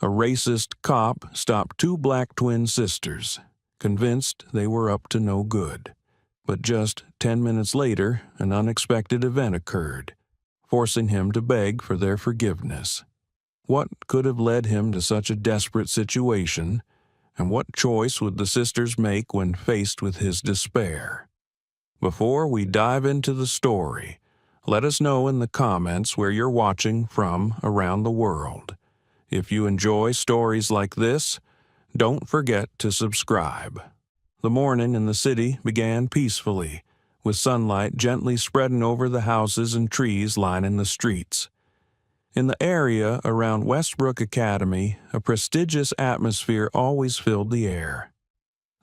A racist cop stopped two black twin sisters, convinced they were up to no good. But just 10 minutes later, an unexpected event occurred, forcing him to beg for their forgiveness. What could have led him to such a desperate situation, and what choice would the sisters make when faced with his despair? Before we dive into the story, let us know in the comments where you're watching from around the world. If you enjoy stories like this, don't forget to subscribe. The morning in the city began peacefully, with sunlight gently spreading over the houses and trees lining the streets. In the area around Westbrook Academy, a prestigious atmosphere always filled the air.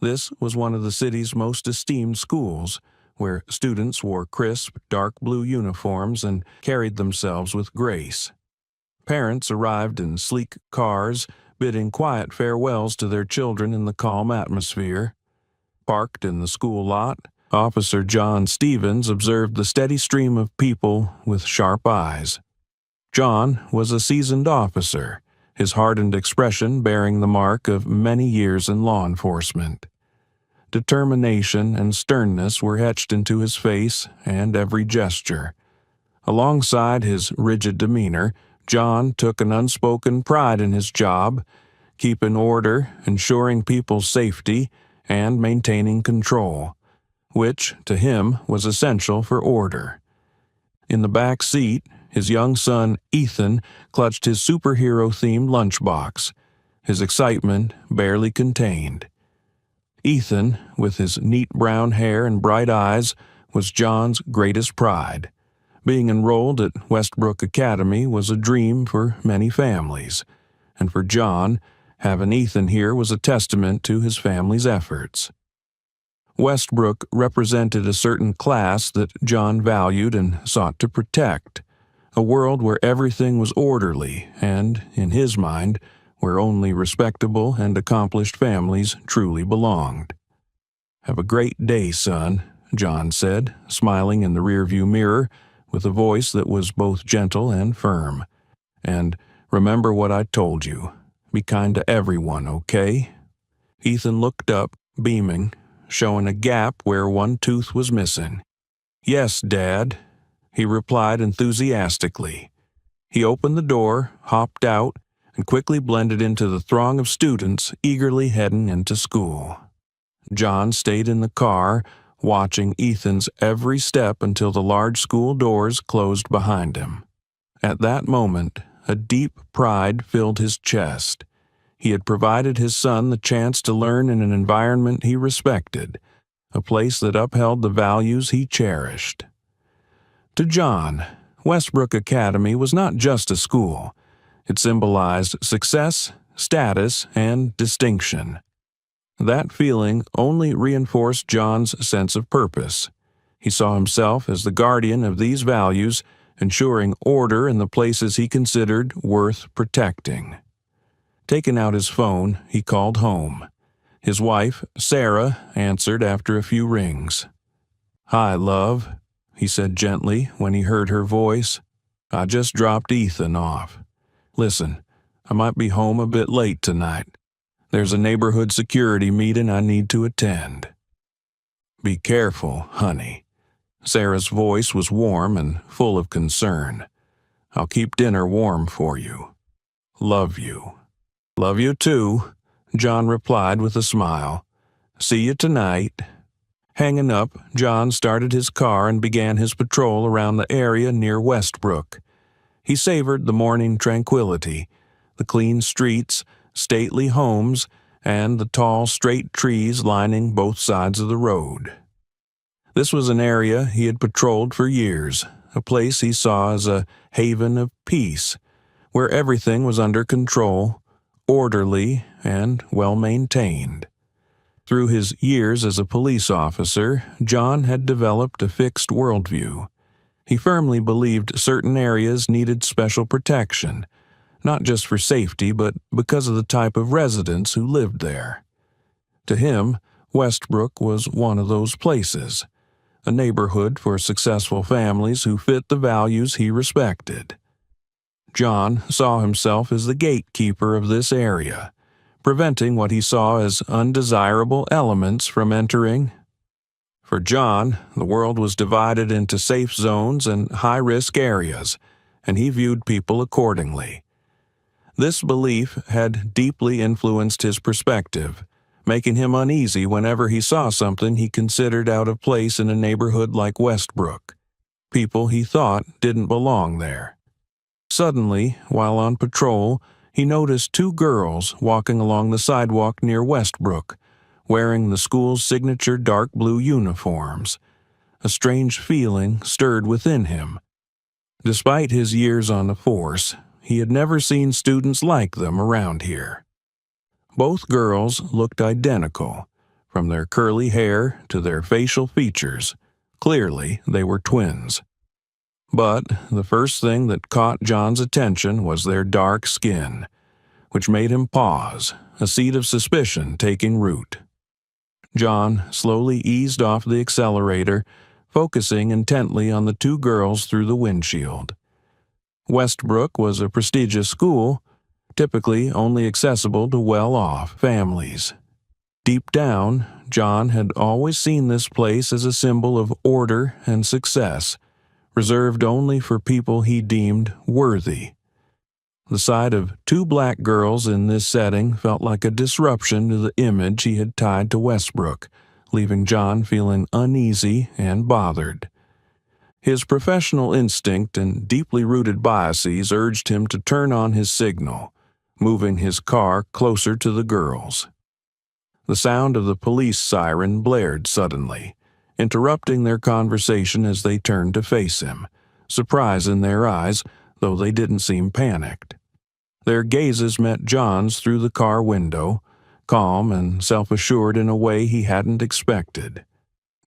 This was one of the city's most esteemed schools, where students wore crisp, dark blue uniforms and carried themselves with grace. Parents arrived in sleek cars, bidding quiet farewells to their children in the calm atmosphere. Parked in the school lot, Officer John Stevens observed the steady stream of people with sharp eyes. John was a seasoned officer, his hardened expression bearing the mark of many years in law enforcement. Determination and sternness were etched into his face and every gesture. Alongside his rigid demeanor, John took an unspoken pride in his job, keeping order, ensuring people's safety, and maintaining control, which, to him, was essential for order. In the back seat, his young son, Ethan, clutched his superhero-themed lunchbox, his excitement barely contained. Ethan, with his neat brown hair and bright eyes, was John's greatest pride. Being enrolled at Westbrook Academy was a dream for many families, and for John, having Ethan here was a testament to his family's efforts. Westbrook represented a certain class that John valued and sought to protect, a world where everything was orderly and, in his mind, where only respectable and accomplished families truly belonged. "Have a great day, son," John said, smiling in the rearview mirror, with a voice that was both gentle and firm. "And remember what I told you. Be kind to everyone, okay?" Ethan looked up, beaming, showing a gap where one tooth was missing. "Yes, Dad," he replied enthusiastically. He opened the door, hopped out, and quickly blended into the throng of students eagerly heading into school. John stayed in the car, watching Ethan's every step until the large school doors closed behind him. At that moment, a deep pride filled his chest. He had provided his son the chance to learn in an environment he respected, a place that upheld the values he cherished. To John, Westbrook Academy was not just a school. It symbolized success, status, and distinction. That feeling only reinforced John's sense of purpose. He saw himself as the guardian of these values, ensuring order in the places he considered worth protecting. Taking out his phone, he called home. His wife, Sarah, answered after a few rings. "Hi, love," he said gently when he heard her voice. "I just dropped Ethan off. Listen, I might be home a bit late tonight. There's a neighborhood security meeting I need to attend." "Be careful, honey." Sarah's voice was warm and full of concern. "I'll keep dinner warm for you. Love you." "Love you too," John replied with a smile. "See you tonight." Hanging up, John started his car and began his patrol around the area near Westbrook. He savored the morning tranquility, the clean streets, stately homes, and the tall, straight trees lining both sides of the road. This was an area he had patrolled for years, a place he saw as a haven of peace, where everything was under control, orderly, and well-maintained. Through his years as a police officer, John had developed a fixed worldview. He firmly believed certain areas needed special protection, not just for safety, but because of the type of residents who lived there. To him, Westbrook was one of those places, a neighborhood for successful families who fit the values he respected. John saw himself as the gatekeeper of this area, preventing what he saw as undesirable elements from entering. For John, the world was divided into safe zones and high-risk areas, and he viewed people accordingly. This belief had deeply influenced his perspective, making him uneasy whenever he saw something he considered out of place in a neighborhood like Westbrook, people he thought didn't belong there. Suddenly, while on patrol, he noticed two girls walking along the sidewalk near Westbrook, wearing the school's signature dark blue uniforms. A strange feeling stirred within him. Despite his years on the force, he had never seen students like them around here. Both girls looked identical, from their curly hair to their facial features. Clearly, they were twins. But the first thing that caught John's attention was their dark skin, which made him pause, a seed of suspicion taking root. John slowly eased off the accelerator, focusing intently on the two girls through the windshield. Westbrook was a prestigious school, typically only accessible to well-off families. Deep down, John had always seen this place as a symbol of order and success, reserved only for people he deemed worthy. The sight of two black girls in this setting felt like a disruption to the image he had tied to Westbrook, leaving John feeling uneasy and bothered. His professional instinct and deeply rooted biases urged him to turn on his signal, moving his car closer to the girls. The sound of the police siren blared suddenly, interrupting their conversation as they turned to face him, surprise in their eyes, though they didn't seem panicked. Their gazes met John's through the car window, calm and self-assured in a way he hadn't expected.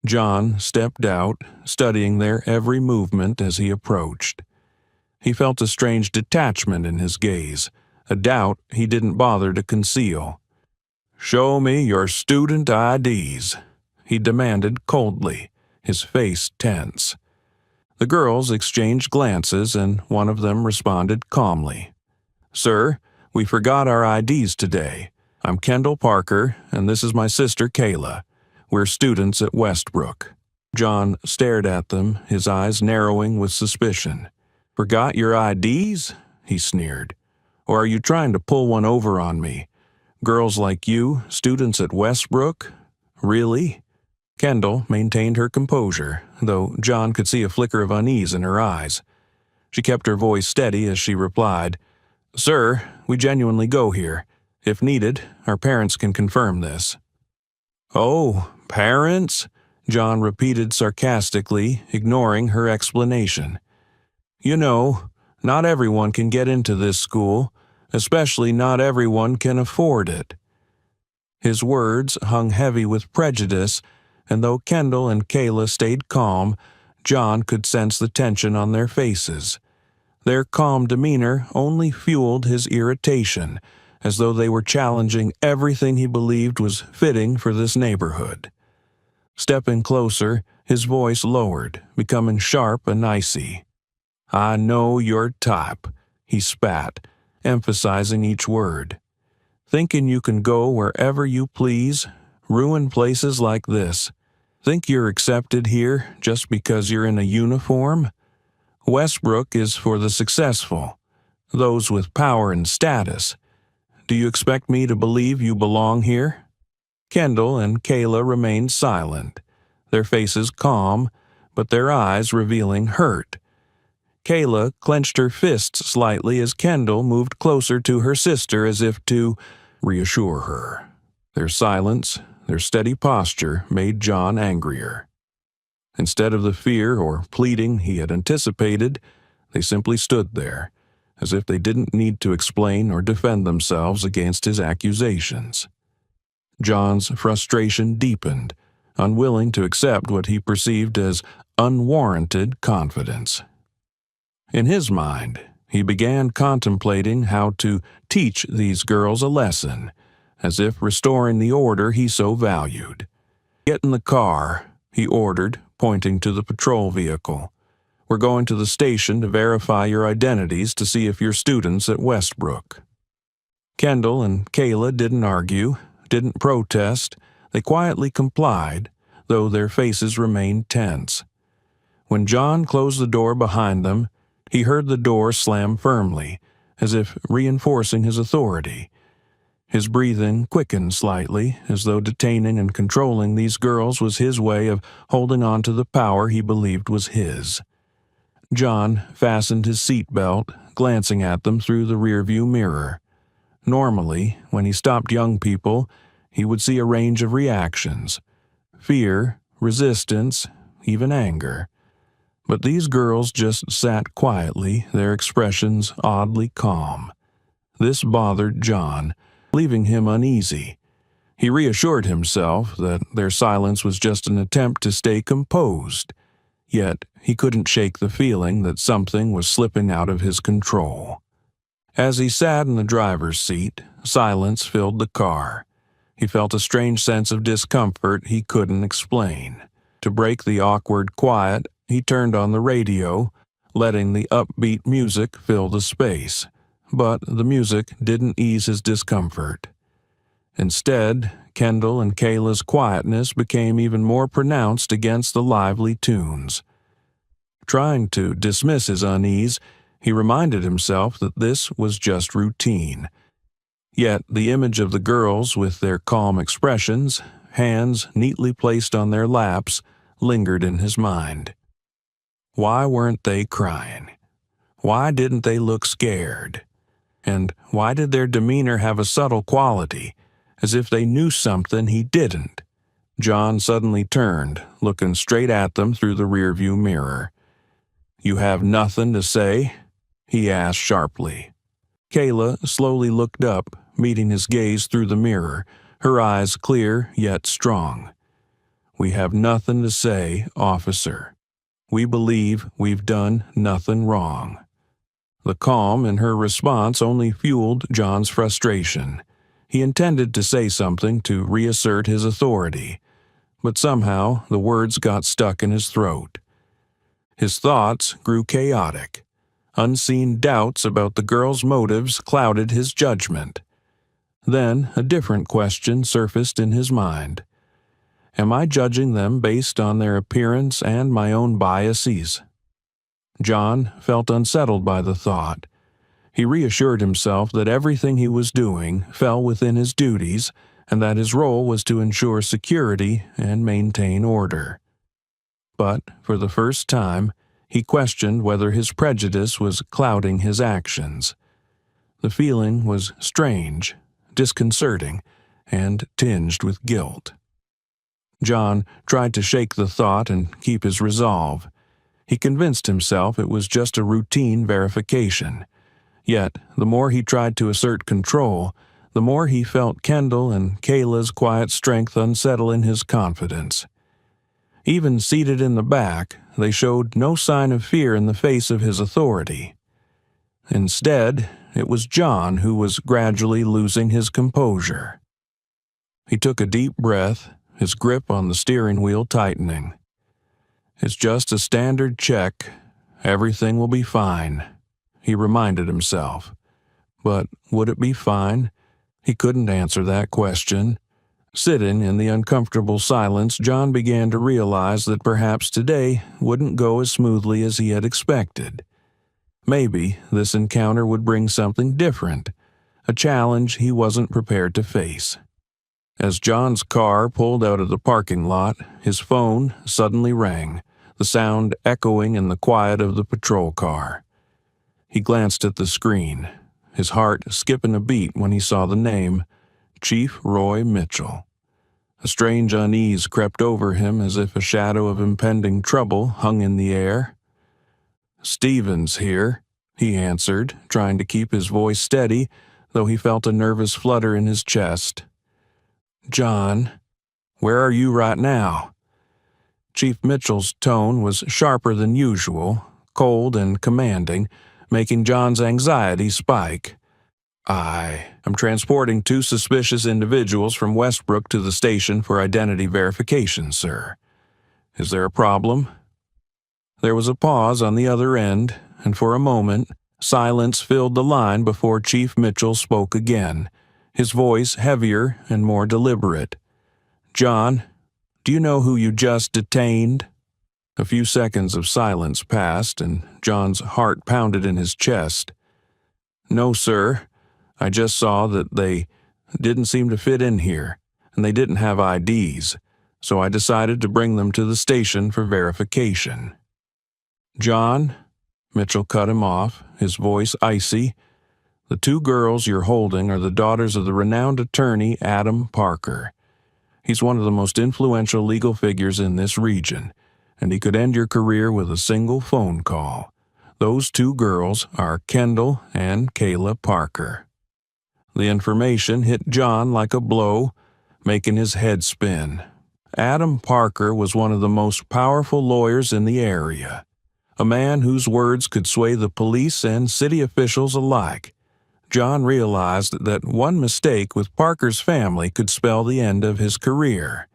John stepped out, studying their every movement as he approached. He felt a strange detachment in his gaze, a doubt he didn't bother to conceal. "Show me your student IDs," he demanded coldly, his face tense. The girls exchanged glances, and one of them responded calmly. "Sir, we forgot our IDs today. I'm Kendall Parker, and this is my sister Kayla. We're students at Westbrook." John stared at them, his eyes narrowing with suspicion. "Forgot your IDs?" he sneered. "Or are you trying to pull one over on me? Girls like you, students at Westbrook? Really?" Kendall maintained her composure, though John could see a flicker of unease in her eyes. She kept her voice steady as she replied, "Sir, we genuinely go here. If needed, our parents can confirm this." "Oh, parents?" John repeated sarcastically, ignoring her explanation. "You know, not everyone can get into this school, especially not everyone can afford it." His words hung heavy with prejudice, and though Kendall and Kayla stayed calm, John could sense the tension on their faces. Their calm demeanor only fueled his irritation, as though they were challenging everything he believed was fitting for this neighborhood. Stepping closer, his voice lowered, becoming sharp and icy. "I know your type," he spat, emphasizing each word. "Thinking you can go wherever you please, ruin places like this. Think you're accepted here just because you're in a uniform? Westbrook is for the successful, those with power and status. Do you expect me to believe you belong here?" Kendall and Kayla remained silent, their faces calm, but their eyes revealing hurt. Kayla clenched her fists slightly as Kendall moved closer to her sister as if to reassure her. Their silence, their steady posture made John angrier. Instead of the fear or pleading he had anticipated, they simply stood there, as if they didn't need to explain or defend themselves against his accusations. John's frustration deepened, unwilling to accept what he perceived as unwarranted confidence. In his mind, he began contemplating how to teach these girls a lesson, as if restoring the order he so valued. "Get in the car," he ordered, pointing to the patrol vehicle. We're going to the station to verify your identities to see if you're students at Westbrook." Kendall and Kayla didn't argue, didn't protest. They quietly complied, though their faces remained tense. When John closed the door behind them, he heard the door slam firmly, as if reinforcing his authority. His breathing quickened slightly, as though detaining and controlling these girls was his way of holding on to the power he believed was his. John fastened his seatbelt, glancing at them through the rearview mirror. Normally, when he stopped young people, he would see a range of reactions: fear, resistance, even anger. But these girls just sat quietly, their expressions oddly calm. This bothered John, leaving him uneasy. He reassured himself that their silence was just an attempt to stay composed. Yet he couldn't shake the feeling that something was slipping out of his control. As he sat in the driver's seat, silence filled the car. He felt a strange sense of discomfort he couldn't explain. To break the awkward quiet, he turned on the radio, letting the upbeat music fill the space. But the music didn't ease his discomfort. Instead, Kendall and Kayla's quietness became even more pronounced against the lively tunes. Trying to dismiss his unease, he reminded himself that this was just routine. Yet the image of the girls with their calm expressions, hands neatly placed on their laps, lingered in his mind. Why weren't they crying? Why didn't they look scared? And why did their demeanor have a subtle quality, as if they knew something he didn't? John suddenly turned, looking straight at them through the rearview mirror. "You have nothing to say?" he asked sharply. Kayla slowly looked up, meeting his gaze through the mirror, her eyes clear yet strong. "We have nothing to say, officer. We believe we've done nothing wrong." The calm in her response only fueled John's frustration. He intended to say something to reassert his authority, but somehow the words got stuck in his throat. His thoughts grew chaotic. Unseen doubts about the girl's motives clouded his judgment. Then a different question surfaced in his mind. Am I judging them based on their appearance and my own biases? John felt unsettled by the thought. He reassured himself that everything he was doing fell within his duties and that his role was to ensure security and maintain order. But for the first time, he questioned whether his prejudice was clouding his actions. The feeling was strange, disconcerting, and tinged with guilt. John tried to shake the thought and keep his resolve. He convinced himself it was just a routine verification. Yet, the more he tried to assert control, the more he felt Kendall and Kayla's quiet strength unsettle in his confidence. Even seated in the back, they showed no sign of fear in the face of his authority. Instead, it was John who was gradually losing his composure. He took a deep breath, his grip on the steering wheel tightening. "It's just a standard check. Everything will be fine," he reminded himself. But would it be fine? He couldn't answer that question. Sitting in the uncomfortable silence, John began to realize that perhaps today wouldn't go as smoothly as he had expected. Maybe this encounter would bring something different, a challenge he wasn't prepared to face. As John's car pulled out of the parking lot, his phone suddenly rang, the sound echoing in the quiet of the patrol car. He glanced at the screen, his heart skipping a beat when he saw the name, Chief Roy Mitchell. A strange unease crept over him as if a shadow of impending trouble hung in the air. "Stevens here," he answered, trying to keep his voice steady, though he felt a nervous flutter in his chest. "John, where are you right now?" Chief Mitchell's tone was sharper than usual, cold and commanding, making John's anxiety spike. "I am transporting 2 suspicious individuals from Westbrook to the station for identity verification, sir. Is there a problem?" There was a pause on the other end, and for a moment, silence filled the line before Chief Mitchell spoke again, his voice heavier and more deliberate. "John, do you know who you just detained?" A few seconds of silence passed, and John's heart pounded in his chest. "No, sir. I just saw that they didn't seem to fit in here, and they didn't have IDs, so I decided to bring them to the station for verification." "John," Mitchell cut him off, his voice icy, "the two girls you're holding are the daughters of the renowned attorney Adam Parker. He's one of the most influential legal figures in this region, and he could end your career with a single phone call. Those two girls are Kendall and Kayla Parker." The information hit John like a blow, making his head spin. Adam Parker was one of the most powerful lawyers in the area, a man whose words could sway the police and city officials alike. John realized that one mistake with Parker's family could spell the end of his career.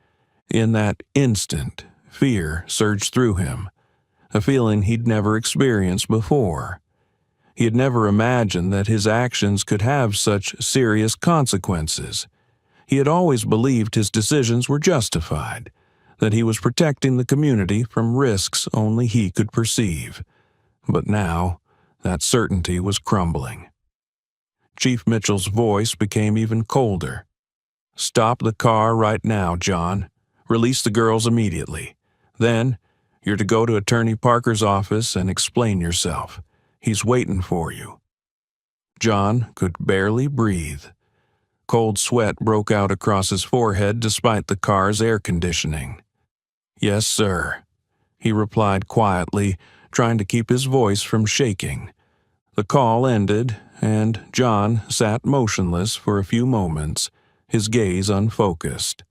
In that instant, fear surged through him, a feeling he'd never experienced before. He had never imagined that his actions could have such serious consequences. He had always believed his decisions were justified, that he was protecting the community from risks only he could perceive. But now, that certainty was crumbling. Chief Mitchell's voice became even colder. "Stop the car right now, John. Release the girls immediately. Then, you're to go to Attorney Parker's office and explain yourself. He's waiting for you." John could barely breathe. Cold sweat broke out across his forehead despite the car's air conditioning. "Yes, sir," he replied quietly, trying to keep his voice from shaking. The call ended, and John sat motionless for a few moments, his gaze unfocused.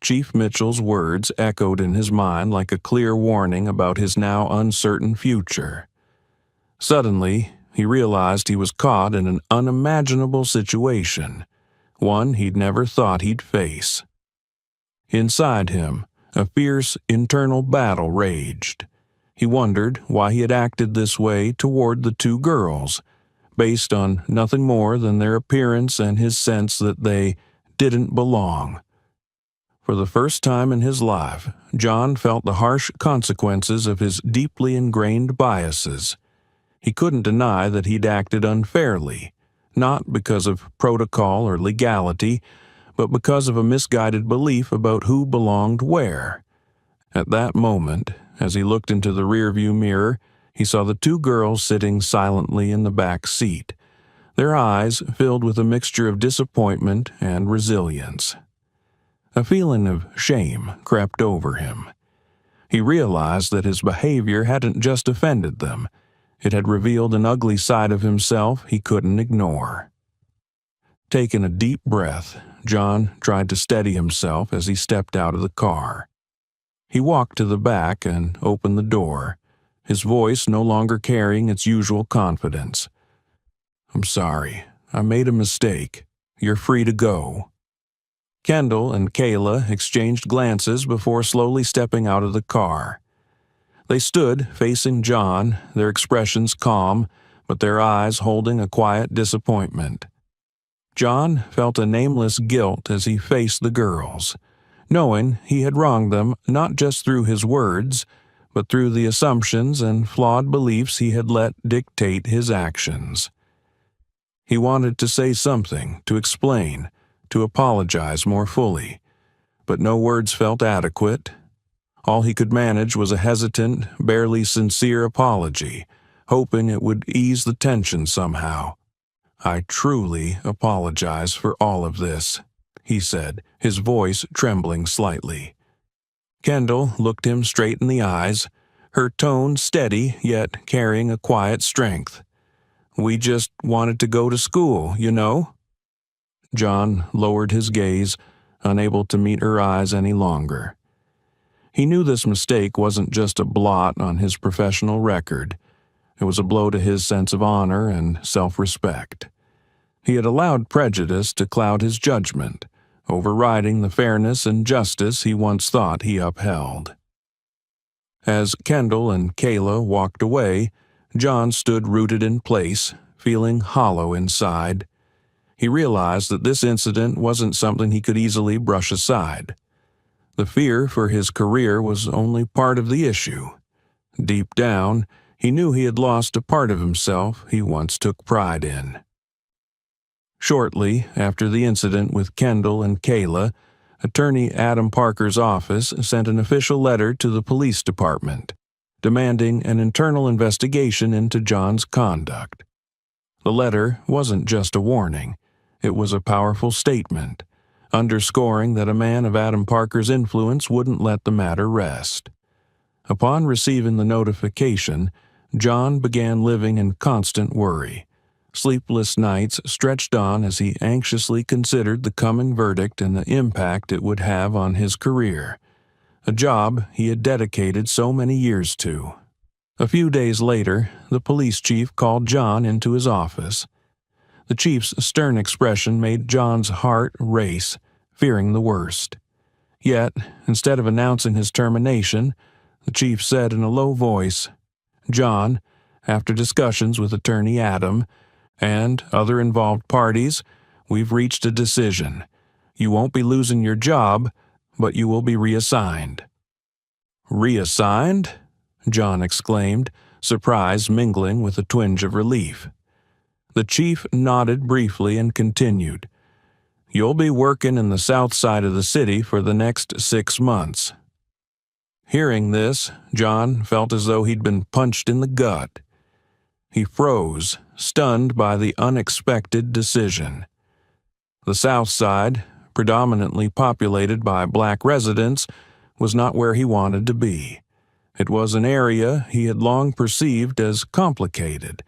Chief Mitchell's words echoed in his mind like a clear warning about his now uncertain future. Suddenly, he realized he was caught in an unimaginable situation, one he'd never thought he'd face. Inside him, a fierce internal battle raged. He wondered why he had acted this way toward the two girls, based on nothing more than their appearance and his sense that they didn't belong. For the first time in his life, John felt the harsh consequences of his deeply ingrained biases. He couldn't deny that he'd acted unfairly, not because of protocol or legality, but because of a misguided belief about who belonged where. At that moment, as he looked into the rearview mirror, he saw the two girls sitting silently in the back seat, their eyes filled with a mixture of disappointment and resilience. A feeling of shame crept over him. He realized that his behavior hadn't just offended them, it had revealed an ugly side of himself he couldn't ignore. Taking a deep breath, John tried to steady himself as he stepped out of the car. He walked to the back and opened the door, his voice no longer carrying its usual confidence. "I'm sorry. I made a mistake. You're free to go." Kendall and Kayla exchanged glances before slowly stepping out of the car. They stood facing John, their expressions calm, but their eyes holding a quiet disappointment. John felt a nameless guilt as he faced the girls, knowing he had wronged them not just through his words, but through the assumptions and flawed beliefs he had let dictate his actions. He wanted to say something, to explain, to apologize more fully, but no words felt adequate. All he could manage was a hesitant, barely sincere apology, hoping it would ease the tension somehow. "I truly apologize for all of this," he said, his voice trembling slightly. Kendall looked him straight in the eyes, her tone steady yet carrying a quiet strength. "We just wanted to go to school, you know." John lowered his gaze, unable to meet her eyes any longer. He knew this mistake wasn't just a blot on his professional record. It was a blow to his sense of honor and self-respect. He had allowed prejudice to cloud his judgment, overriding the fairness and justice he once thought he upheld. As Kendall and Kayla walked away, John stood rooted in place, feeling hollow inside. He realized that this incident wasn't something he could easily brush aside. The fear for his career was only part of the issue. Deep down, he knew he had lost a part of himself he once took pride in. Shortly after the incident with Kendall and Kayla, Attorney Adam Parker's office sent an official letter to the police department, demanding an internal investigation into John's conduct. The letter wasn't just a warning. It was a powerful statement, underscoring that a man of Adam Parker's influence wouldn't let the matter rest. Upon receiving the notification, John began living in constant worry. Sleepless nights stretched on as he anxiously considered the coming verdict and the impact it would have on his career, a job he had dedicated so many years to. A few days later, the police chief called John into his office. The chief's stern expression made John's heart race, fearing the worst. Yet, instead of announcing his termination, the chief said in a low voice, "John, after discussions with Attorney Adam and other involved parties, we've reached a decision. You won't be losing your job, but you will be reassigned." "Reassigned?" John exclaimed, surprise mingling with a twinge of relief. The chief nodded briefly and continued, "You'll be working in the south side of the city for the next 6 months." Hearing this, John felt as though he'd been punched in the gut. He froze, stunned by the unexpected decision. The South Side, predominantly populated by black residents, was not where he wanted to be. It was an area he had long perceived as complicated,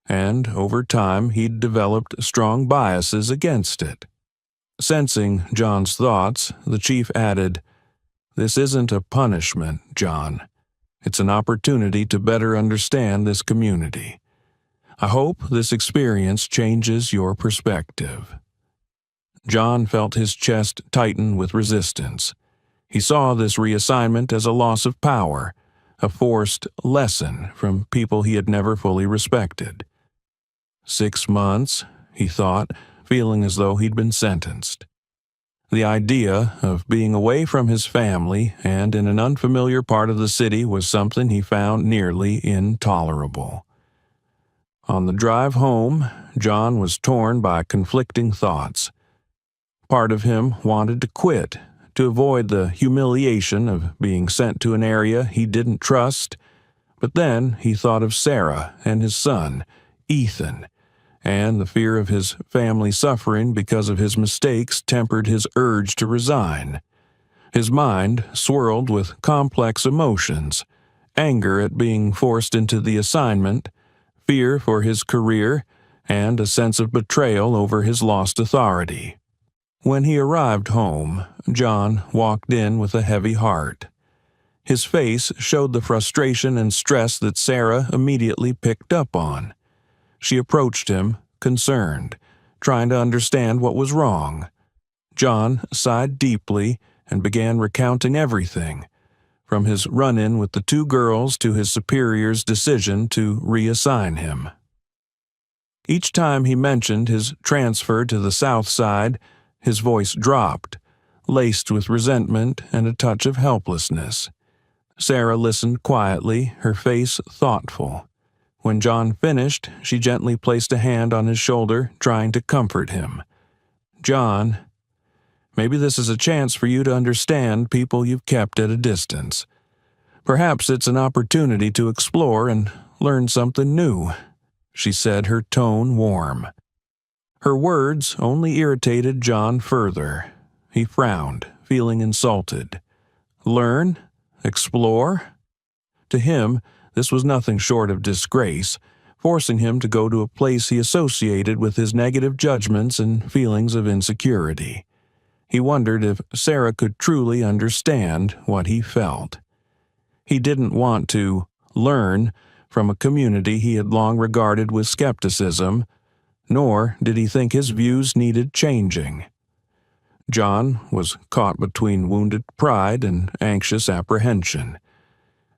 and over time he'd developed strong biases against it. Sensing John's thoughts, the chief added, "This isn't a punishment, John. It's an opportunity to better understand this community. I hope this experience changes your perspective." John felt his chest tighten with resistance. He saw this reassignment as a loss of power, a forced lesson from people he had never fully respected. 6 months, he thought, feeling as though he'd been sentenced. The idea of being away from his family and in an unfamiliar part of the city was something he found nearly intolerable. On the drive home, John was torn by conflicting thoughts. Part of him wanted to quit, to avoid the humiliation of being sent to an area he didn't trust, but then he thought of Sarah and his son, Ethan, and the fear of his family suffering because of his mistakes tempered his urge to resign. His mind swirled with complex emotions, anger at being forced into the assignment, fear for his career, and a sense of betrayal over his lost authority. When he arrived home, John walked in with a heavy heart. His face showed the frustration and stress that Sarah immediately picked up on. She approached him, concerned, trying to understand what was wrong. John sighed deeply and began recounting everything, from his run-in with the 2 girls to his superior's decision to reassign him. Each time he mentioned his transfer to the South Side, his voice dropped, laced with resentment and a touch of helplessness. Sarah listened quietly, her face thoughtful. When John finished, she gently placed a hand on his shoulder, trying to comfort him. "John, maybe this is a chance for you to understand people you've kept at a distance. Perhaps it's an opportunity to explore and learn something new," she said, her tone warm. Her words only irritated John further. He frowned, feeling insulted. Learn? Explore? To him, this was nothing short of disgrace, forcing him to go to a place he associated with his negative judgments and feelings of insecurity. He wondered if Sarah could truly understand what he felt. He didn't want to learn from a community he had long regarded with skepticism, nor did he think his views needed changing. John was caught between wounded pride and anxious apprehension.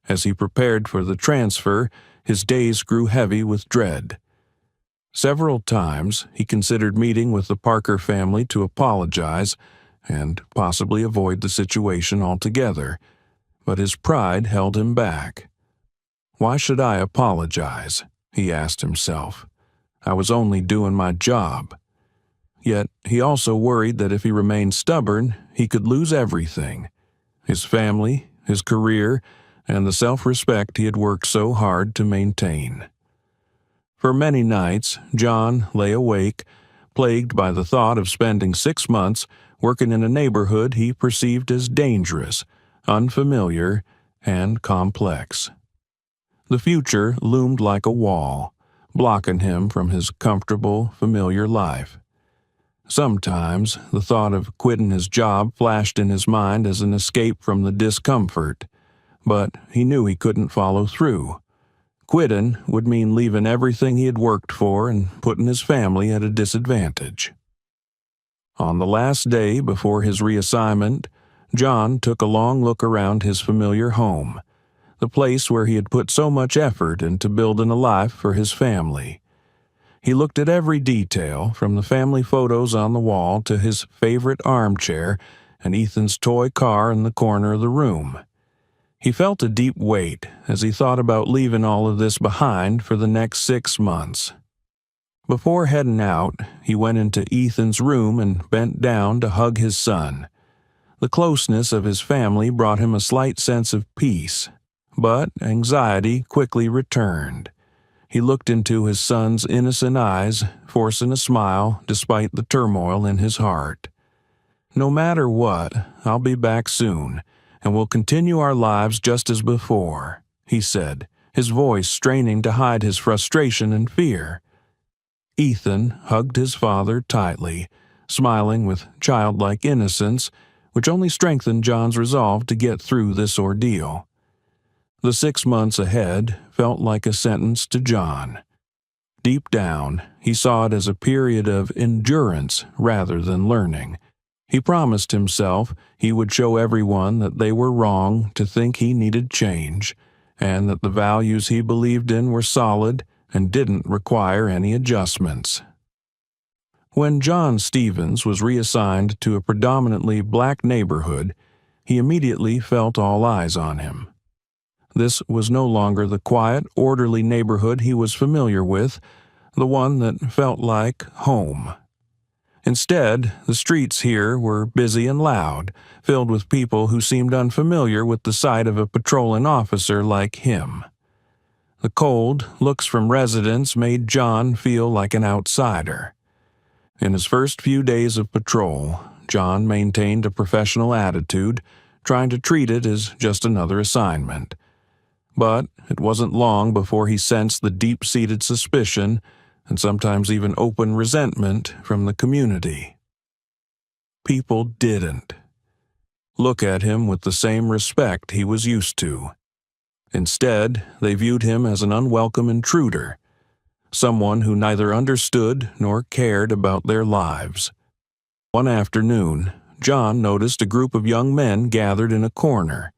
As he prepared for the transfer, his days grew heavy with dread. Several times he considered meeting with the Parker family to apologize and possibly avoid the situation altogether, but his pride held him back. "Why should I apologize?" he asked himself. "I was only doing my job." Yet he also worried that if he remained stubborn, he could lose everything: his family, his career, and the self-respect he had worked so hard to maintain. For many nights, John lay awake, plagued by the thought of spending 6 months working in a neighborhood he perceived as dangerous, unfamiliar, and complex. The future loomed like a wall, blocking him from his comfortable, familiar life. Sometimes the thought of quitting his job flashed in his mind as an escape from the discomfort, but he knew he couldn't follow through. Quitting would mean leaving everything he had worked for and putting his family at a disadvantage. On the last day before his reassignment, John took a long look around his familiar home, the place where he had put so much effort into building a life for his family. He looked at every detail, from the family photos on the wall to his favorite armchair and Ethan's toy car in the corner of the room. He felt a deep weight as he thought about leaving all of this behind for the next 6 months. Before heading out, he went into Ethan's room and bent down to hug his son. The closeness of his family brought him a slight sense of peace, but anxiety quickly returned. He looked into his son's innocent eyes, forcing a smile despite the turmoil in his heart. "No matter what, I'll be back soon, and we'll continue our lives just as before," he said, his voice straining to hide his frustration and fear. Ethan hugged his father tightly, smiling with childlike innocence, which only strengthened John's resolve to get through this ordeal. The 6 months ahead felt like a sentence to John. Deep down, he saw it as a period of endurance rather than learning. He promised himself he would show everyone that they were wrong to think he needed change, and that the values he believed in were solid and didn't require any adjustments. When John Stevens was reassigned to a predominantly black neighborhood, he immediately felt all eyes on him. This was no longer the quiet, orderly neighborhood he was familiar with, the one that felt like home. Instead, the streets here were busy and loud, filled with people who seemed unfamiliar with the sight of a patrolling officer like him. The cold looks from residents made John feel like an outsider. In his first few days of patrol, John maintained a professional attitude, trying to treat it as just another assignment. But it wasn't long before he sensed the deep-seated suspicion and sometimes even open resentment from the community. People didn't look at him with the same respect he was used to. Instead, they viewed him as an unwelcome intruder, someone who neither understood nor cared about their lives. One afternoon, John noticed a group of young men gathered in a corner.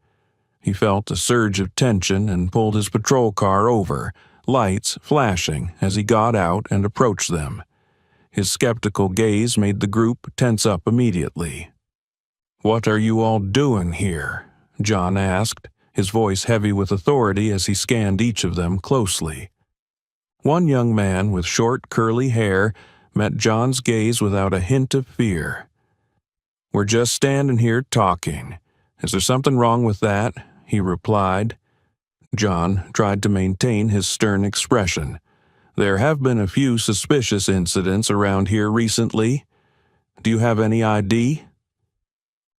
He felt a surge of tension and pulled his patrol car over, lights flashing as he got out and approached them. His skeptical gaze made the group tense up immediately. "What are you all doing here?" John asked, his voice heavy with authority as he scanned each of them closely. One young man with short, curly hair met John's gaze without a hint of fear. "We're just standing here talking. Is there something wrong with that?" he replied. John tried to maintain his stern expression. "There have been a few suspicious incidents around here recently. Do you have any ID?"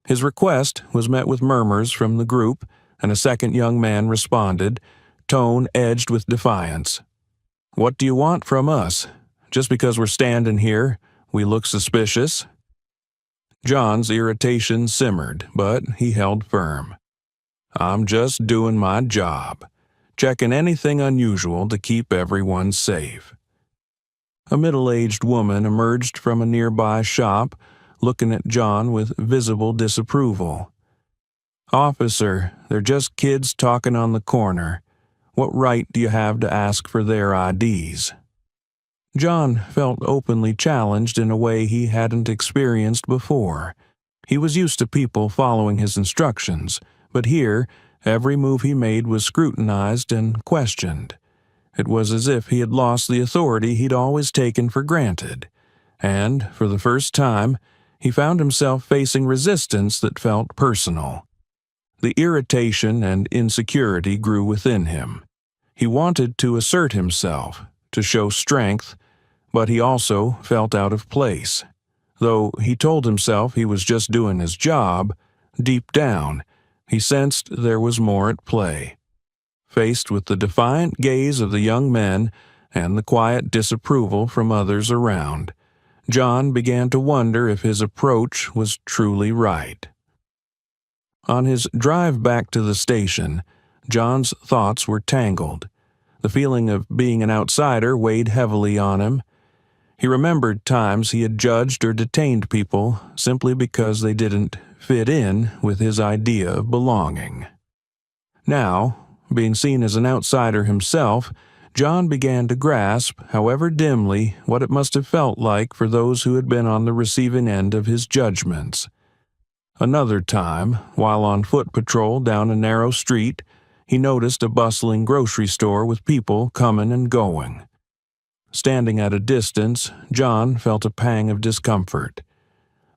His request was met with murmurs from the group, and a second young man responded, tone edged with defiance. "What do you want from us? Just because we're standing here, we look suspicious?" John's irritation simmered, but he held firm. "I'm just doing my job, checking anything unusual to keep everyone safe." A middle-aged woman emerged from a nearby shop, looking at John with visible disapproval. "Officer, they're just kids talking on the corner. What right do you have to ask for their IDs?" John felt openly challenged in a way he hadn't experienced before. He was used to people following his instructions, but here, every move he made was scrutinized and questioned. It was as if he had lost the authority he'd always taken for granted, and, for the first time, he found himself facing resistance that felt personal. The irritation and insecurity grew within him. He wanted to assert himself, to show strength, but he also felt out of place. Though he told himself he was just doing his job, deep down, he sensed there was more at play. Faced with the defiant gaze of the young men and the quiet disapproval from others around, John began to wonder if his approach was truly right. On his drive back to the station, John's thoughts were tangled. The feeling of being an outsider weighed heavily on him. He remembered times he had judged or detained people simply because they didn't fit in with his idea of belonging. Now, being seen as an outsider himself, John began to grasp, however dimly, what it must have felt like for those who had been on the receiving end of his judgments. Another time, while on foot patrol down a narrow street, he noticed a bustling grocery store with people coming and going. Standing at a distance, John felt a pang of discomfort.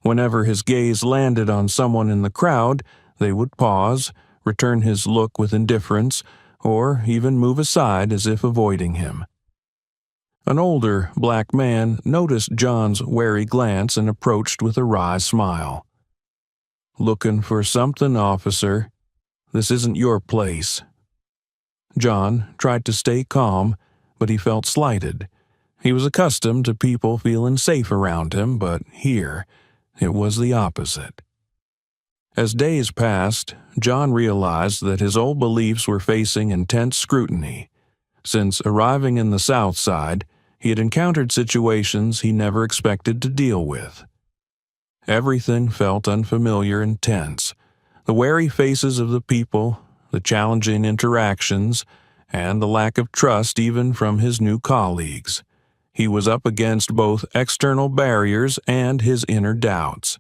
Whenever his gaze landed on someone in the crowd, they would pause, return his look with indifference, or even move aside as if avoiding him. An older black man noticed John's wary glance and approached with a wry smile. "Looking for something, officer? This isn't your place." John tried to stay calm, but he felt slighted. He was accustomed to people feeling safe around him, but here, it was the opposite. As days passed, John realized that his old beliefs were facing intense scrutiny. Since arriving in the South Side, he had encountered situations he never expected to deal with. Everything felt unfamiliar and tense. The wary faces of the people, the challenging interactions, and the lack of trust even from his new colleagues. He was up against both external barriers and his inner doubts.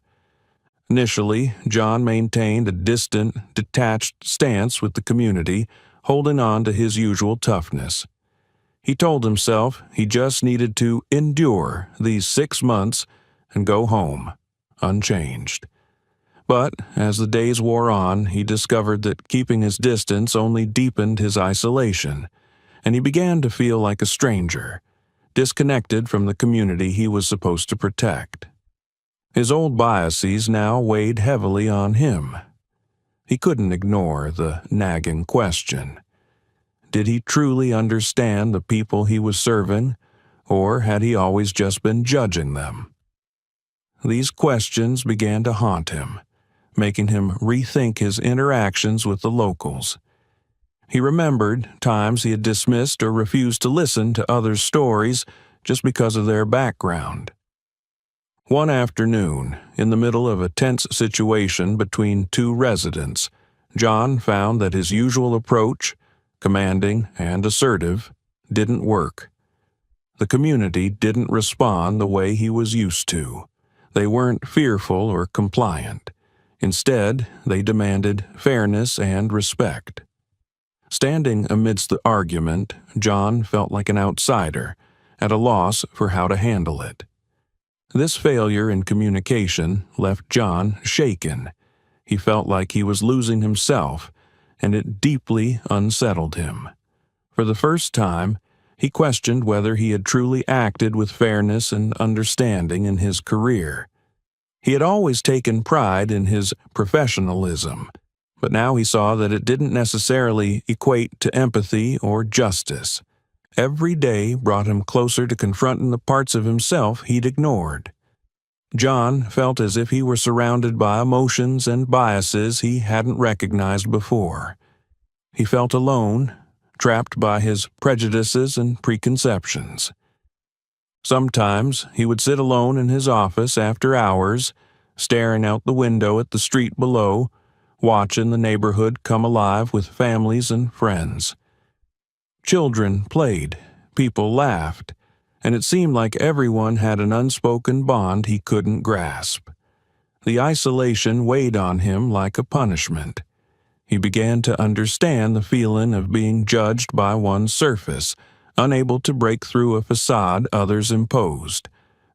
Initially, John maintained a distant, detached stance with the community, holding on to his usual toughness. He told himself he just needed to endure these 6 months and go home, unchanged. But as the days wore on, he discovered that keeping his distance only deepened his isolation, and he began to feel like a stranger, disconnected from the community he was supposed to protect. His old biases now weighed heavily on him. He couldn't ignore the nagging question. Did he truly understand the people he was serving, or had he always just been judging them? These questions began to haunt him, making him rethink his interactions with the locals. He remembered times he had dismissed or refused to listen to others' stories just because of their background. One afternoon, in the middle of a tense situation between two residents, John found that his usual approach, commanding and assertive, didn't work. The community didn't respond the way he was used to. They weren't fearful or compliant. Instead, they demanded fairness and respect. Standing amidst the argument, John felt like an outsider, at a loss for how to handle it. This failure in communication left John shaken. He felt like he was losing himself, and it deeply unsettled him. For the first time, he questioned whether he had truly acted with fairness and understanding in his career. He had always taken pride in his professionalism, but now he saw that it didn't necessarily equate to empathy or justice. Every day brought him closer to confronting the parts of himself he'd ignored. John felt as if he were surrounded by emotions and biases he hadn't recognized before. He felt alone, trapped by his prejudices and preconceptions. Sometimes he would sit alone in his office after hours, staring out the window at the street below, watching the neighborhood come alive with families and friends. Children played, people laughed, and it seemed like everyone had an unspoken bond he couldn't grasp. The isolation weighed on him like a punishment. He began to understand the feeling of being judged by one's surface, unable to break through a facade others imposed,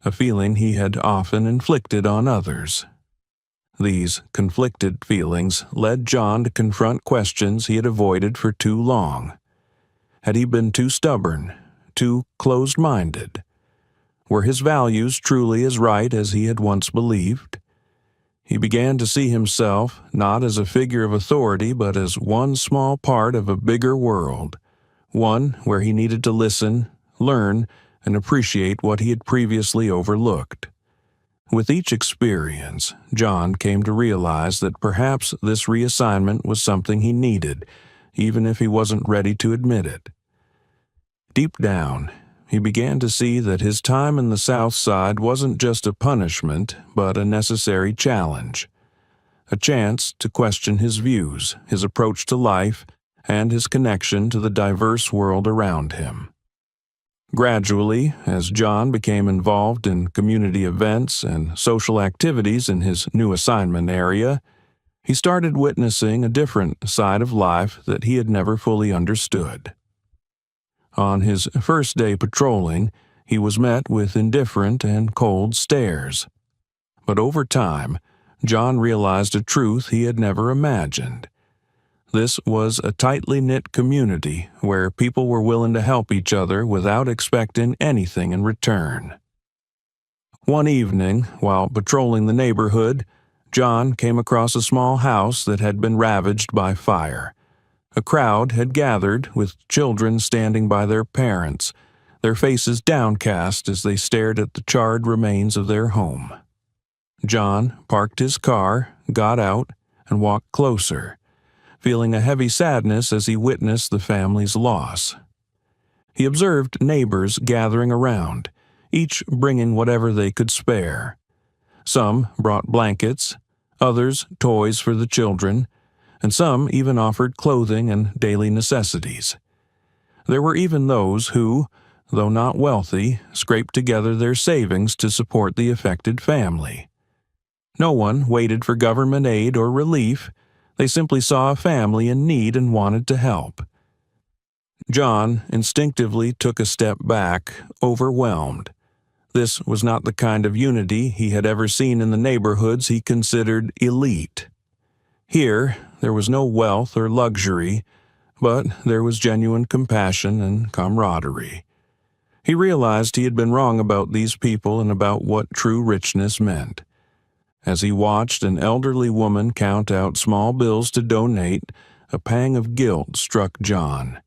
a feeling he had often inflicted on others. These conflicted feelings led John to confront questions he had avoided for too long. Had he been too stubborn, too closed-minded? Were his values truly as right as he had once believed? He began to see himself not as a figure of authority but as one small part of a bigger world, one where he needed to listen, learn, and appreciate what he had previously overlooked. With each experience, John came to realize that perhaps this reassignment was something he needed, even if he wasn't ready to admit it. Deep down, he began to see that his time in the South Side wasn't just a punishment, but a necessary challenge. A chance to question his views, his approach to life, and his connection to the diverse world around him. Gradually, as John became involved in community events and social activities in his new assignment area, he started witnessing a different side of life that he had never fully understood. On his first day patrolling, he was met with indifferent and cold stares. But over time, John realized a truth he had never imagined. This was a tightly knit community where people were willing to help each other without expecting anything in return. One evening, while patrolling the neighborhood, John came across a small house that had been ravaged by fire. A crowd had gathered, with children standing by their parents, their faces downcast as they stared at the charred remains of their home. John parked his car, got out, and walked closer, feeling a heavy sadness as he witnessed the family's loss. He observed neighbors gathering around, each bringing whatever they could spare. Some brought blankets, others toys for the children, and some even offered clothing and daily necessities. There were even those who, though not wealthy, scraped together their savings to support the affected family. No one waited for government aid or relief. They simply saw a family in need and wanted to help. John instinctively took a step back, overwhelmed. This was not the kind of unity he had ever seen in the neighborhoods he considered elite. Here, there was no wealth or luxury, but there was genuine compassion and camaraderie. He realized he had been wrong about these people and about what true richness meant. As he watched an elderly woman count out small bills to donate, a pang of guilt struck John.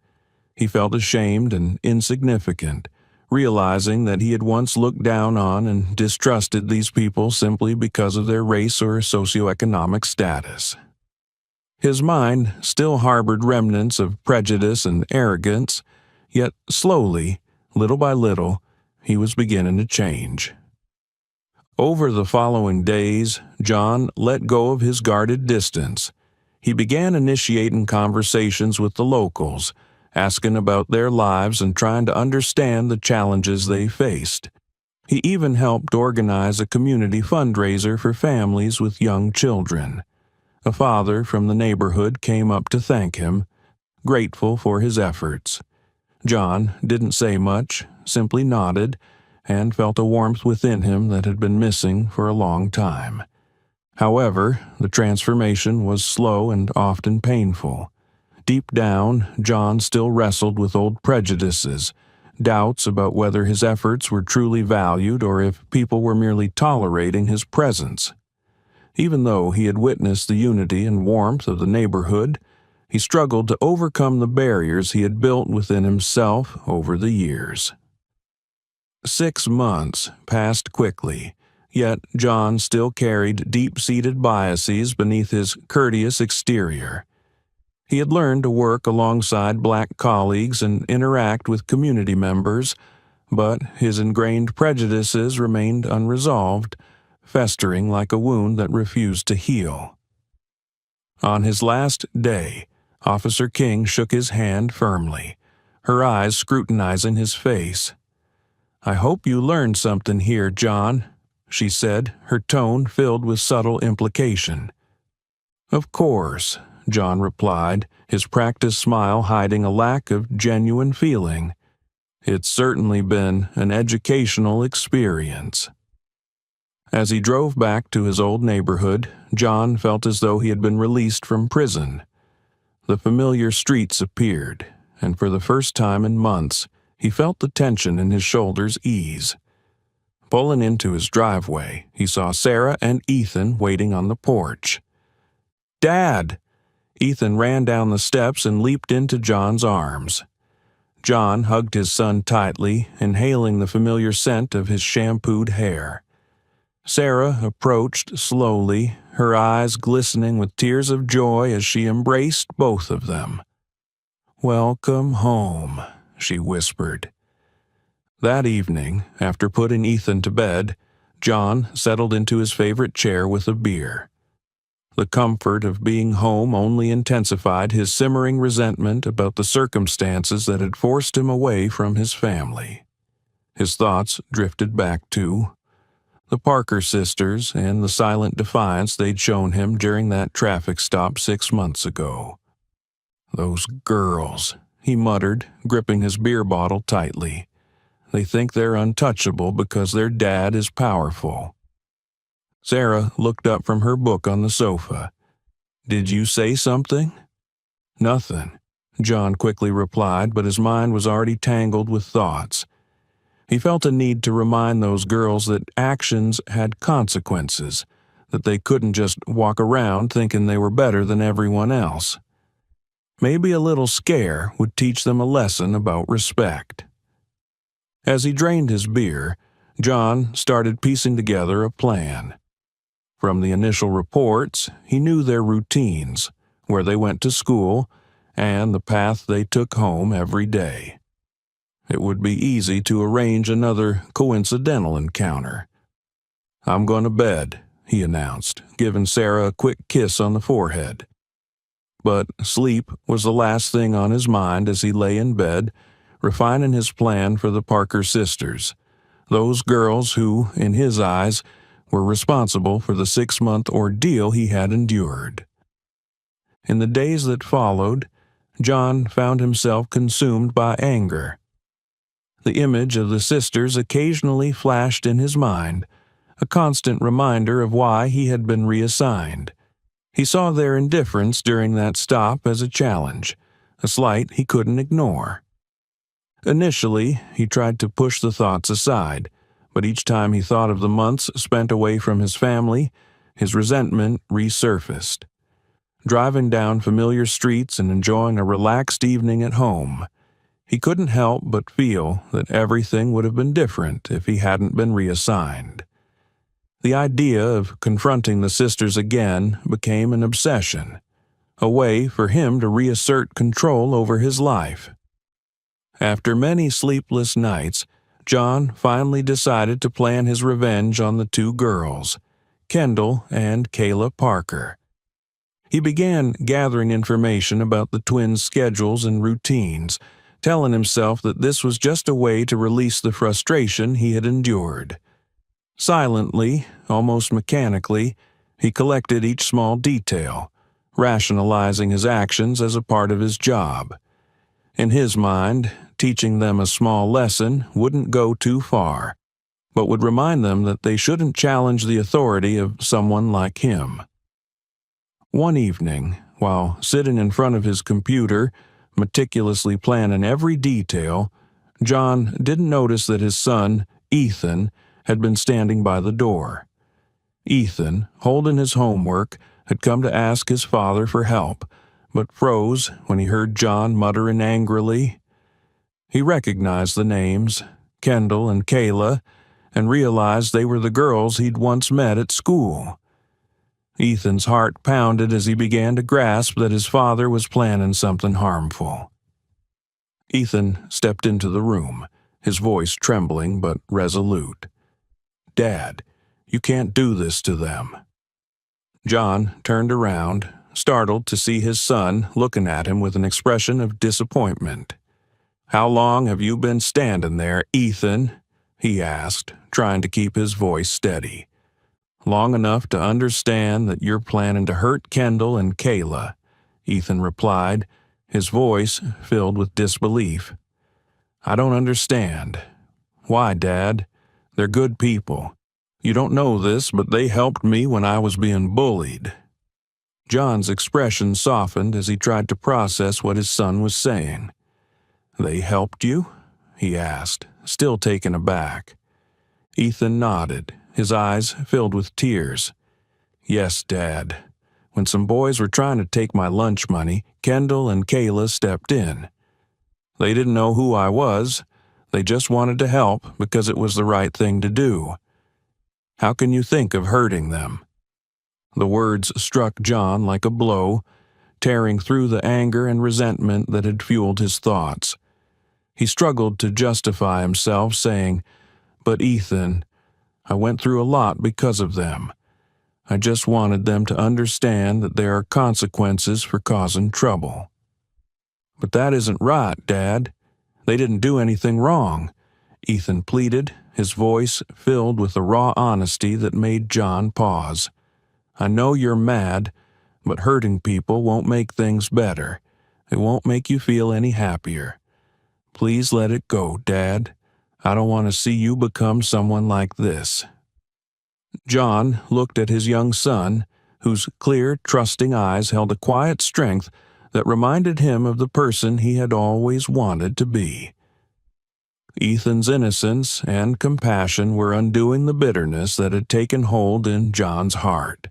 He felt ashamed and insignificant, realizing that he had once looked down on and distrusted these people simply because of their race or socioeconomic status. His mind still harbored remnants of prejudice and arrogance, yet slowly, little by little, he was beginning to change. Over the following days, John let go of his guarded distance. He began initiating conversations with the locals, asking about their lives and trying to understand the challenges they faced. He even helped organize a community fundraiser for families with young children. A father from the neighborhood came up to thank him, grateful for his efforts. John didn't say much, simply nodded, and felt a warmth within him that had been missing for a long time. However, the transformation was slow and often painful. Deep down, John still wrestled with old prejudices, doubts about whether his efforts were truly valued or if people were merely tolerating his presence. Even though he had witnessed the unity and warmth of the neighborhood, he struggled to overcome the barriers he had built within himself over the years. 6 months passed quickly, yet John still carried deep-seated biases beneath his courteous exterior. He had learned to work alongside black colleagues and interact with community members, but his ingrained prejudices remained unresolved, festering like a wound that refused to heal. On his last day, Officer King shook his hand firmly, her eyes scrutinizing his face. "I hope you learned something here, John," she said, her tone filled with subtle implication. "Of course," John replied, his practiced smile hiding a lack of genuine feeling. "It's certainly been an educational experience." As he drove back to his old neighborhood, John felt as though he had been released from prison. The familiar streets appeared, and for the first time in months, he felt the tension in his shoulders ease. Pulling into his driveway, he saw Sarah and Ethan waiting on the porch. "Dad!" Ethan ran down the steps and leaped into John's arms. John hugged his son tightly, inhaling the familiar scent of his shampooed hair. Sarah approached slowly, her eyes glistening with tears of joy as she embraced both of them. "Welcome home," she whispered. That evening, after putting Ethan to bed, John settled into his favorite chair with a beer. The comfort of being home only intensified his simmering resentment about the circumstances that had forced him away from his family. His thoughts drifted back to the Parker sisters and the silent defiance they'd shown him during that traffic stop 6 months ago. "Those girls," he muttered, gripping his beer bottle tightly. "They think they're untouchable because their dad is powerful." Sarah looked up from her book on the sofa. "Did you say something?" "Nothing," John quickly replied, but his mind was already tangled with thoughts. He felt a need to remind those girls that actions had consequences, that they couldn't just walk around thinking they were better than everyone else. Maybe a little scare would teach them a lesson about respect. As he drained his beer, John started piecing together a plan. From the initial reports, he knew their routines, where they went to school, and the path they took home every day. It would be easy to arrange another coincidental encounter. "I'm going to bed," he announced, giving Sarah a quick kiss on the forehead. But sleep was the last thing on his mind as he lay in bed, refining his plan for the Parker sisters, those girls who, in his eyes, were responsible for the 6-month ordeal he had endured. In the days that followed, John found himself consumed by anger. The image of the sisters occasionally flashed in his mind, a constant reminder of why he had been reassigned. He saw their indifference during that stop as a challenge, a slight he couldn't ignore. Initially, he tried to push the thoughts aside, but each time he thought of the months spent away from his family, his resentment resurfaced. Driving down familiar streets and enjoying a relaxed evening at home, he couldn't help but feel that everything would have been different if he hadn't been reassigned. The idea of confronting the sisters again became an obsession, a way for him to reassert control over his life. After many sleepless nights, John finally decided to plan his revenge on the 2 girls, Kendall and Kayla Parker. He began gathering information about the twins' schedules and routines, telling himself that this was just a way to release the frustration he had endured. Silently, almost mechanically, he collected each small detail, rationalizing his actions as a part of his job. In his mind, teaching them a small lesson wouldn't go too far, but would remind them that they shouldn't challenge the authority of someone like him. One evening, while sitting in front of his computer, meticulously planning every detail, John didn't notice that his son, Ethan, had been standing by the door. Ethan, holding his homework, had come to ask his father for help, but froze when he heard John muttering angrily. He recognized the names, Kendall and Kayla, and realized they were the girls he'd once met at school. Ethan's heart pounded as he began to grasp that his father was planning something harmful. Ethan stepped into the room, his voice trembling but resolute. "Dad, you can't do this to them." John turned around, startled to see his son looking at him with an expression of disappointment. "How long have you been standing there, Ethan?" he asked, trying to keep his voice steady. "Long enough to understand that you're planning to hurt Kendall and Kayla," Ethan replied, his voice filled with disbelief. "I don't understand. Why, Dad? They're good people. You don't know this, but they helped me when I was being bullied." John's expression softened as he tried to process what his son was saying. "They helped you?" he asked, still taken aback. Ethan nodded, his eyes filled with tears. "Yes, Dad. When some boys were trying to take my lunch money, Kendall and Kayla stepped in. They didn't know who I was. They just wanted to help because it was the right thing to do. How can you think of hurting them?" The words struck John like a blow, tearing through the anger and resentment that had fueled his thoughts. He struggled to justify himself, saying, "But Ethan, I went through a lot because of them. I just wanted them to understand that there are consequences for causing trouble." "But that isn't right, Dad. They didn't do anything wrong," Ethan pleaded, his voice filled with a raw honesty that made John pause. "I know you're mad, but hurting people won't make things better. It won't make you feel any happier. Please let it go, Dad. I don't want to see you become someone like this." John looked at his young son, whose clear, trusting eyes held a quiet strength that reminded him of the person he had always wanted to be. Ethan's innocence and compassion were undoing the bitterness that had taken hold in John's heart.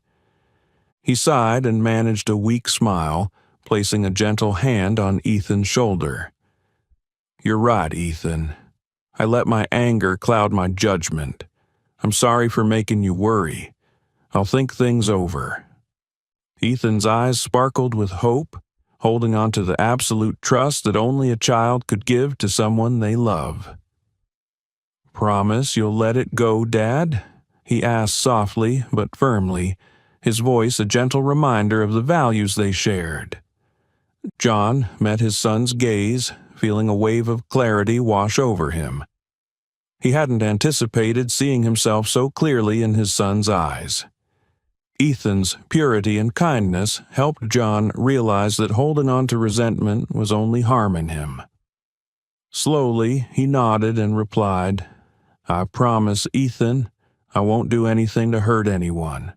He sighed and managed a weak smile, placing a gentle hand on Ethan's shoulder. "You're right, Ethan. I let my anger cloud my judgment. I'm sorry for making you worry. I'll think things over." Ethan's eyes sparkled with hope, holding on to the absolute trust that only a child could give to someone they love. "Promise you'll let it go, Dad?" he asked softly but firmly, his voice a gentle reminder of the values they shared. John met his son's gaze, feeling a wave of clarity wash over him. He hadn't anticipated seeing himself so clearly in his son's eyes. Ethan's purity and kindness helped John realize that holding on to resentment was only harming him. Slowly, he nodded and replied, "I promise, Ethan, I won't do anything to hurt anyone."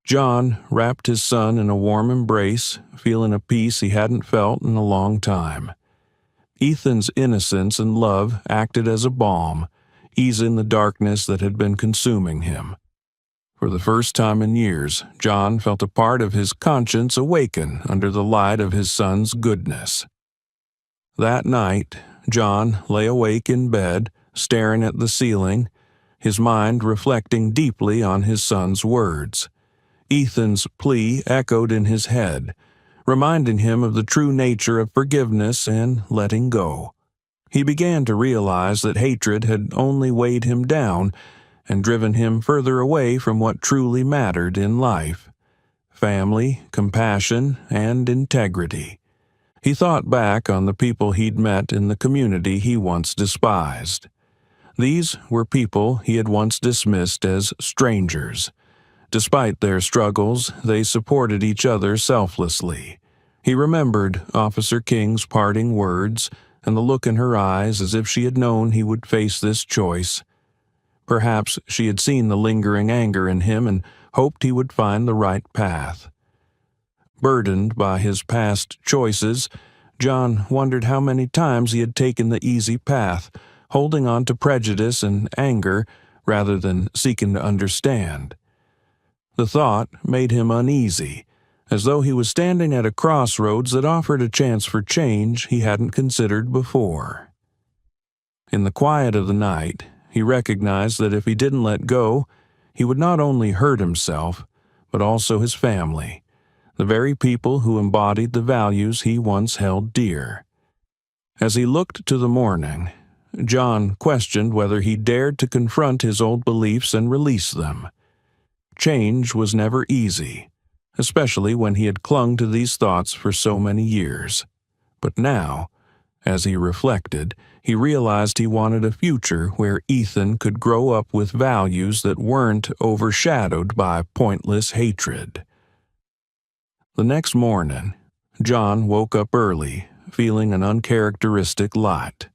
John wrapped his son in a warm embrace, feeling a peace he hadn't felt in a long time. Ethan's innocence and love acted as a balm, easing the darkness that had been consuming him. For the first time in years, John felt a part of his conscience awaken under the light of his son's goodness. That night, John lay awake in bed, staring at the ceiling, his mind reflecting deeply on his son's words. Ethan's plea echoed in his head, reminding him of the true nature of forgiveness and letting go. He began to realize that hatred had only weighed him down and driven him further away from what truly mattered in life: family, compassion, and integrity. He thought back on the people he'd met in the community he once despised. These were people he had once dismissed as strangers. Despite their struggles, they supported each other selflessly. He remembered Officer King's parting words and the look in her eyes as if she had known he would face this choice. Perhaps she had seen the lingering anger in him and hoped he would find the right path. Burdened by his past choices, John wondered how many times he had taken the easy path, holding on to prejudice and anger rather than seeking to understand. The thought made him uneasy, as though he was standing at a crossroads that offered a chance for change he hadn't considered before. In the quiet of the night, he recognized that if he didn't let go, he would not only hurt himself, but also his family, the very people who embodied the values he once held dear. As he looked to the morning, John questioned whether he dared to confront his old beliefs and release them. Change was never easy, especially when he had clung to these thoughts for so many years. But now, as he reflected, he realized he wanted a future where Ethan could grow up with values that weren't overshadowed by pointless hatred. The next morning, John woke up early, feeling an uncharacteristic light.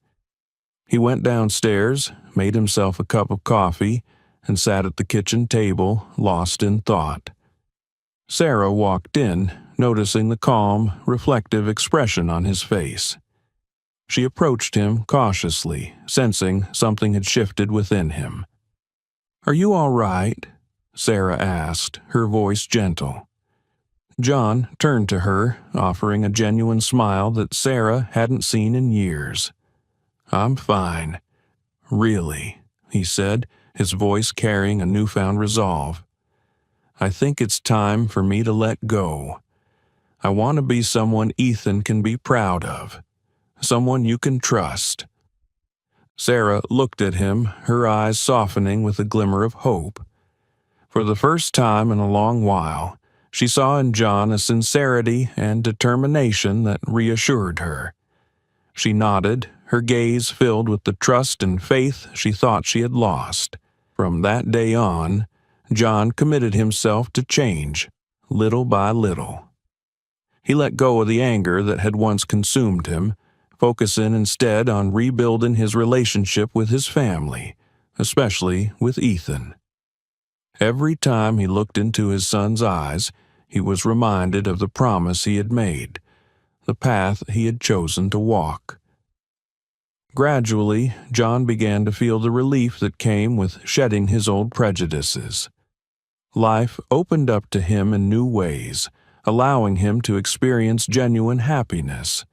He went downstairs, made himself a cup of coffee, and sat at the kitchen table, lost in thought. Sarah walked in, noticing the calm, reflective expression on his face. She approached him cautiously, sensing something had shifted within him. "Are you all right?" Sarah asked, her voice gentle. John turned to her, offering a genuine smile that Sarah hadn't seen in years. "I'm fine. Really," he said, his voice carrying a newfound resolve. "I think it's time for me to let go. I want to be someone Ethan can be proud of. Someone you can trust." Sarah looked at him, her eyes softening with a glimmer of hope. For the first time in a long while, she saw in John a sincerity and determination that reassured her. She nodded, her gaze filled with the trust and faith she thought she had lost. From that day on, John committed himself to change, little by little. He let go of the anger that had once consumed him, focusing instead on rebuilding his relationship with his family, especially with Ethan. Every time he looked into his son's eyes, he was reminded of the promise he had made, the path he had chosen to walk. Gradually, John began to feel the relief that came with shedding his old prejudices. Life opened up to him in new ways, allowing him to experience genuine happiness.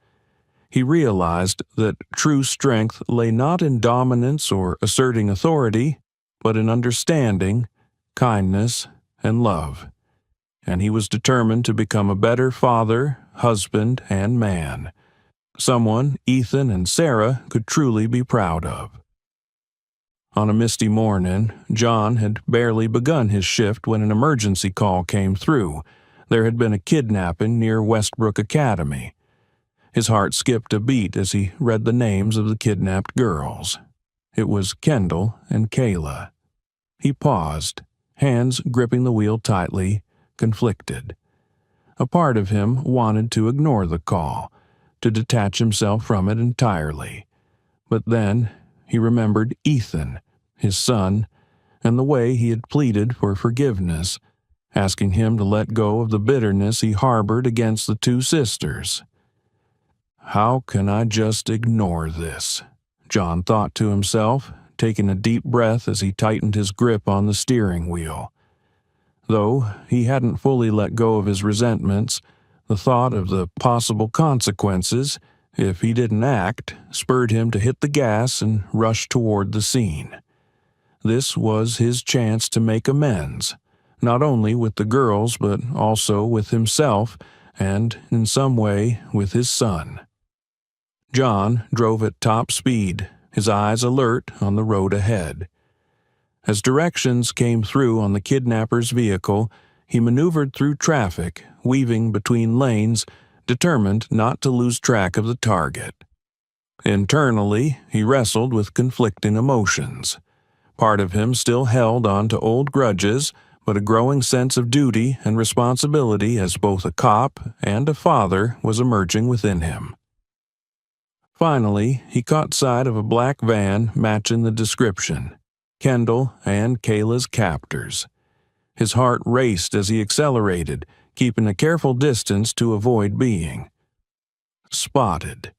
He realized that true strength lay not in dominance or asserting authority, but in understanding, kindness, and love. And he was determined to become a better father, husband, and man, someone Ethan and Sarah could truly be proud of. On a misty morning, John had barely begun his shift when an emergency call came through. There had been a kidnapping near Westbrook Academy. His heart skipped a beat as he read the names of the kidnapped girls. It was Kendall and Kayla. He paused, hands gripping the wheel tightly, conflicted. A part of him wanted to ignore the call, to detach himself from it entirely. But then he remembered Ethan, his son, and the way he had pleaded for forgiveness, asking him to let go of the bitterness he harbored against the two sisters. "How can I just ignore this?" John thought to himself, taking a deep breath as he tightened his grip on the steering wheel. Though he hadn't fully let go of his resentments, the thought of the possible consequences, if he didn't act, spurred him to hit the gas and rush toward the scene. This was his chance to make amends, not only with the girls but also with himself and, in some way, with his son. John drove at top speed, his eyes alert on the road ahead. As directions came through on the kidnapper's vehicle, he maneuvered through traffic, weaving between lanes, determined not to lose track of the target. Internally, he wrestled with conflicting emotions. Part of him still held on to old grudges, but a growing sense of duty and responsibility as both a cop and a father was emerging within him. Finally, he caught sight of a black van matching the description, Kendall and Kayla's captors. His heart raced as he accelerated, keeping a careful distance to avoid being spotted.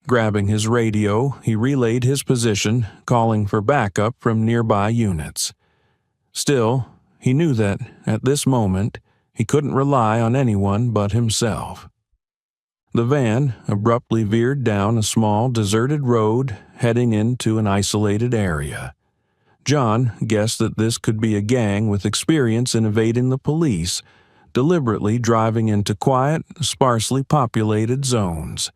Grabbing his radio, he relayed his position, calling for backup from nearby units. Still, he knew that, at this moment, he couldn't rely on anyone but himself. The van abruptly veered down a small, deserted road, heading into an isolated area. John guessed that this could be a gang with experience in evading the police, deliberately driving into quiet, sparsely populated zones.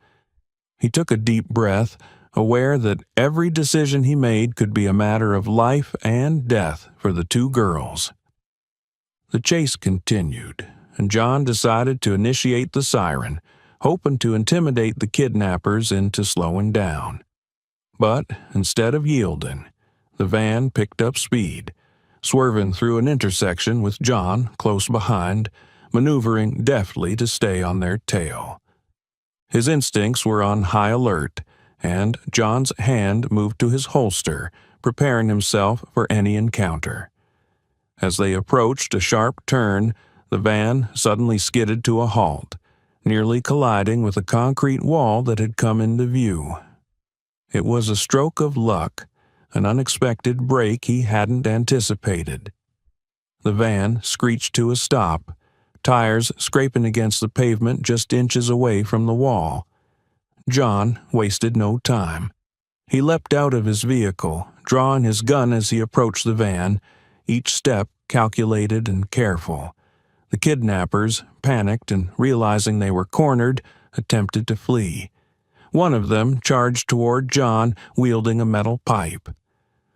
He took a deep breath, aware that every decision he made could be a matter of life and death for the two girls. The chase continued, and John decided to initiate the siren, hoping to intimidate the kidnappers into slowing down. But instead of yielding, the van picked up speed, swerving through an intersection with John close behind, maneuvering deftly to stay on their tail. His instincts were on high alert, and John's hand moved to his holster, preparing himself for any encounter. As they approached a sharp turn, the van suddenly skidded to a halt, nearly colliding with a concrete wall that had come into view. It was a stroke of luck, an unexpected break he hadn't anticipated. The van screeched to a stop, tires scraping against the pavement just inches away from the wall. John wasted no time. He leapt out of his vehicle, drawing his gun as he approached the van, each step calculated and careful. The kidnappers, panicked and realizing they were cornered, attempted to flee. One of them charged toward John, wielding a metal pipe.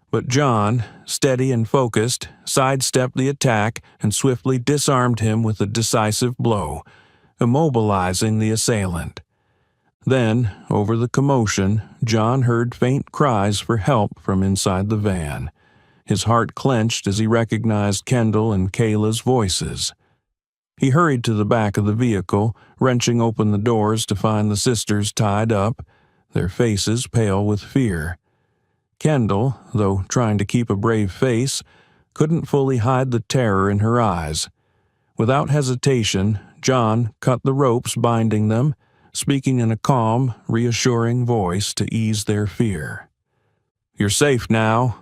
But John, steady and focused, sidestepped the attack and swiftly disarmed him with a decisive blow, immobilizing the assailant. Then, over the commotion, John heard faint cries for help from inside the van. His heart clenched as he recognized Kendall and Kayla's voices. He hurried to the back of the vehicle, wrenching open the doors to find the sisters tied up, their faces pale with fear. Kendall, though trying to keep a brave face, couldn't fully hide the terror in her eyes. Without hesitation, John cut the ropes binding them, speaking in a calm, reassuring voice to ease their fear. "You're safe now.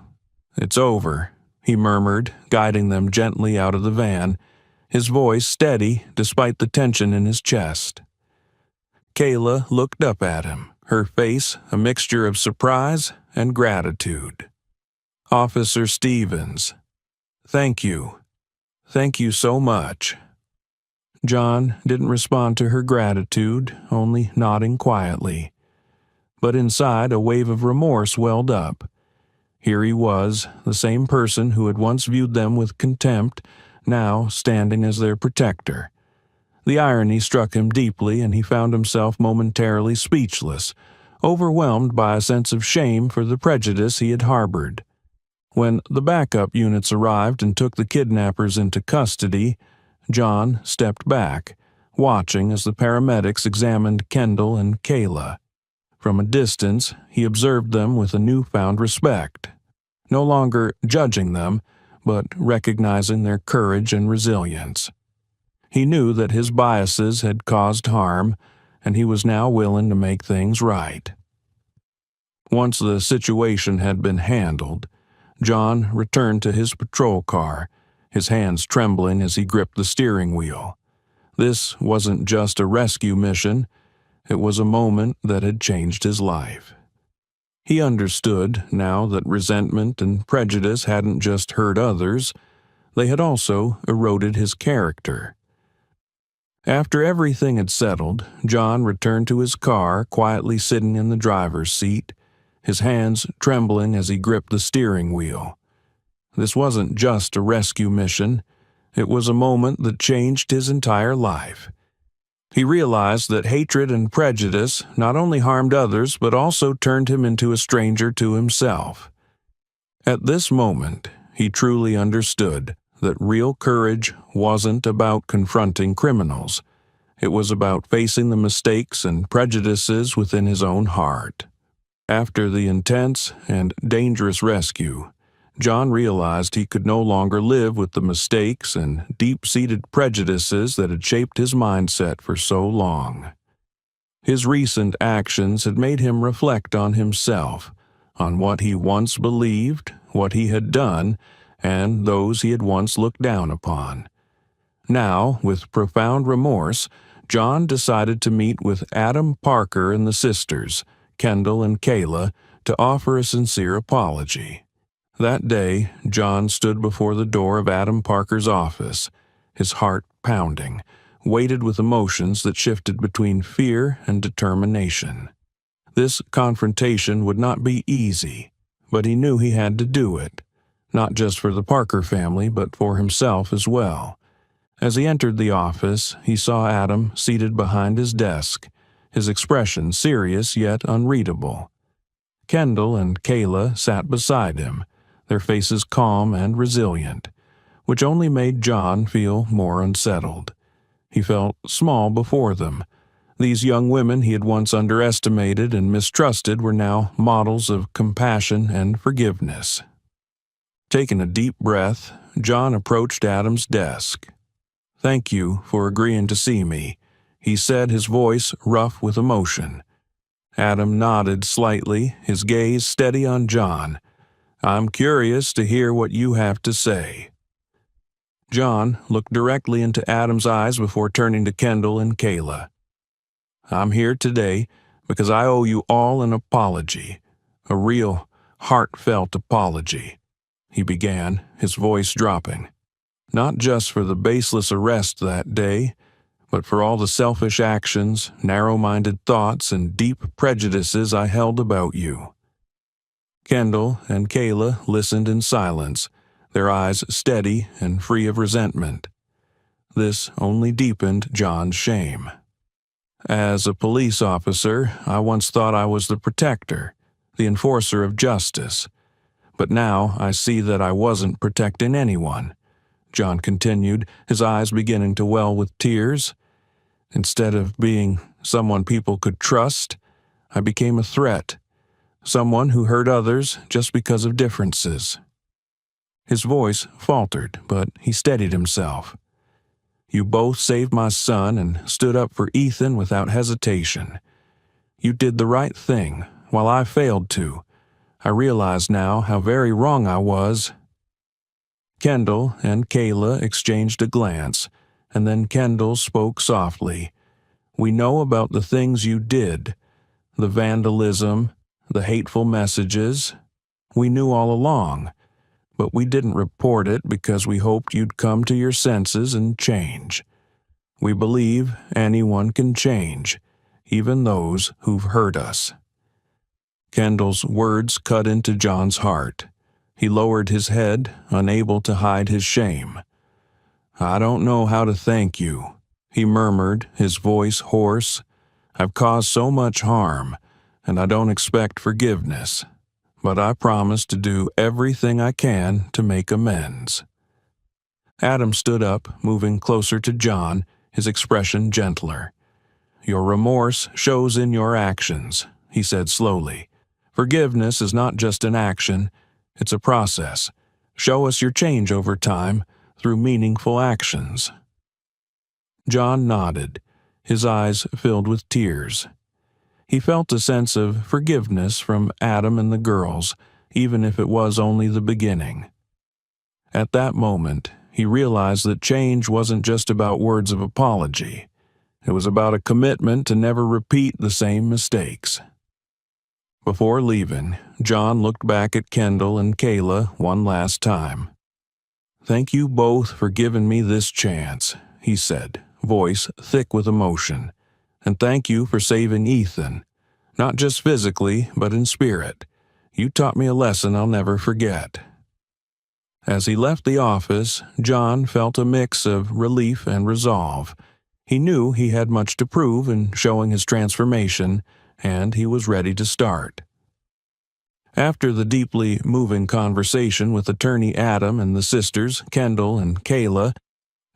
It's over," he murmured, guiding them gently out of the van, his voice steady despite the tension in his chest. Kayla looked up at him, her face a mixture of surprise and gratitude. "Officer Stevens, thank you. Thank you so much." John didn't respond to her gratitude, only nodding quietly. But inside, a wave of remorse welled up. Here he was, the same person who had once viewed them with contempt, now standing as their protector. The irony struck him deeply, and he found himself momentarily speechless, overwhelmed by a sense of shame for the prejudice he had harbored. When the backup units arrived and took the kidnappers into custody, John stepped back, watching as the paramedics examined Kendall and Kayla. From a distance, he observed them with a newfound respect, no longer judging them, but recognizing their courage and resilience. He knew that his biases had caused harm, and he was now willing to make things right. Once the situation had been handled, John returned to his patrol car, his hands trembling as he gripped the steering wheel. This wasn't just a rescue mission, it was a moment that had changed his life. He understood now that resentment and prejudice hadn't just hurt others, they had also eroded his character. After everything had settled, John returned to his car, quietly sitting in the driver's seat, his hands trembling as he gripped the steering wheel. This wasn't just a rescue mission, it was a moment that changed his entire life. He realized that hatred and prejudice not only harmed others but also turned him into a stranger to himself. At this moment, he truly understood that real courage wasn't about confronting criminals. It was about facing the mistakes and prejudices within his own heart. After the intense and dangerous rescue, John realized he could no longer live with the mistakes and deep-seated prejudices that had shaped his mindset for so long. His recent actions had made him reflect on himself, on what he once believed, what he had done, and those he had once looked down upon. Now, with profound remorse, John decided to meet with Adam Parker and the sisters, Kendall and Kayla, to offer a sincere apology. That day, John stood before the door of Adam Parker's office, his heart pounding, weighted with emotions that shifted between fear and determination. This confrontation would not be easy, but he knew he had to do it, not just for the Parker family, but for himself as well. As he entered the office, he saw Adam seated behind his desk, his expression serious yet unreadable. Kendall and Kayla sat beside him, their faces calm and resilient, which only made John feel more unsettled. He felt small before them. These young women he had once underestimated and mistrusted were now models of compassion and forgiveness. Taking a deep breath, John approached Adam's desk. "Thank you for agreeing to see me," he said, his voice rough with emotion. Adam nodded slightly, his gaze steady on John. "I'm curious to hear what you have to say." John looked directly into Adam's eyes before turning to Kendall and Kayla. "I'm here today because I owe you all an apology, a real, heartfelt apology," he began, his voice dropping. "Not just for the baseless arrest that day, but for all the selfish actions, narrow-minded thoughts, and deep prejudices I held about you." Kendall and Kayla listened in silence, their eyes steady and free of resentment. This only deepened John's shame. "As a police officer, I once thought I was the protector, the enforcer of justice. But now I see that I wasn't protecting anyone," John continued, his eyes beginning to well with tears. "Instead of being someone people could trust, I became a threat, someone who hurt others just because of differences." His voice faltered, but he steadied himself. "You both saved my son and stood up for Ethan without hesitation. You did the right thing, while I failed to. I realize now how very wrong I was." Kendall and Kayla exchanged a glance, and then Kendall spoke softly. "We know about the things you did, the vandalism, the hateful messages. We knew all along, but we didn't report it because we hoped you'd come to your senses and change. We believe anyone can change, even those who've hurt us." Kendall's words cut into John's heart. He lowered his head, unable to hide his shame. "I don't know how to thank you," he murmured, his voice hoarse. "I've caused so much harm, and I don't expect forgiveness. But I promise to do everything I can to make amends." Adam stood up, moving closer to John, his expression gentler. "Your remorse shows in your actions," he said slowly. "Forgiveness is not just an action, it's a process. Show us your change over time through meaningful actions." John nodded, his eyes filled with tears. He felt a sense of forgiveness from Adam and the girls, even if it was only the beginning. At that moment, he realized that change wasn't just about words of apology. It was about a commitment to never repeat the same mistakes. Before leaving, John looked back at Kendall and Kayla one last time. "Thank you both for giving me this chance," he said, voice thick with emotion. "And thank you for saving Ethan, not just physically, but in spirit. You taught me a lesson I'll never forget." As he left the office, John felt a mix of relief and resolve. He knew he had much to prove in showing his transformation, and he was ready to start. After the deeply moving conversation with attorney Adam and the sisters, Kendall and Kayla,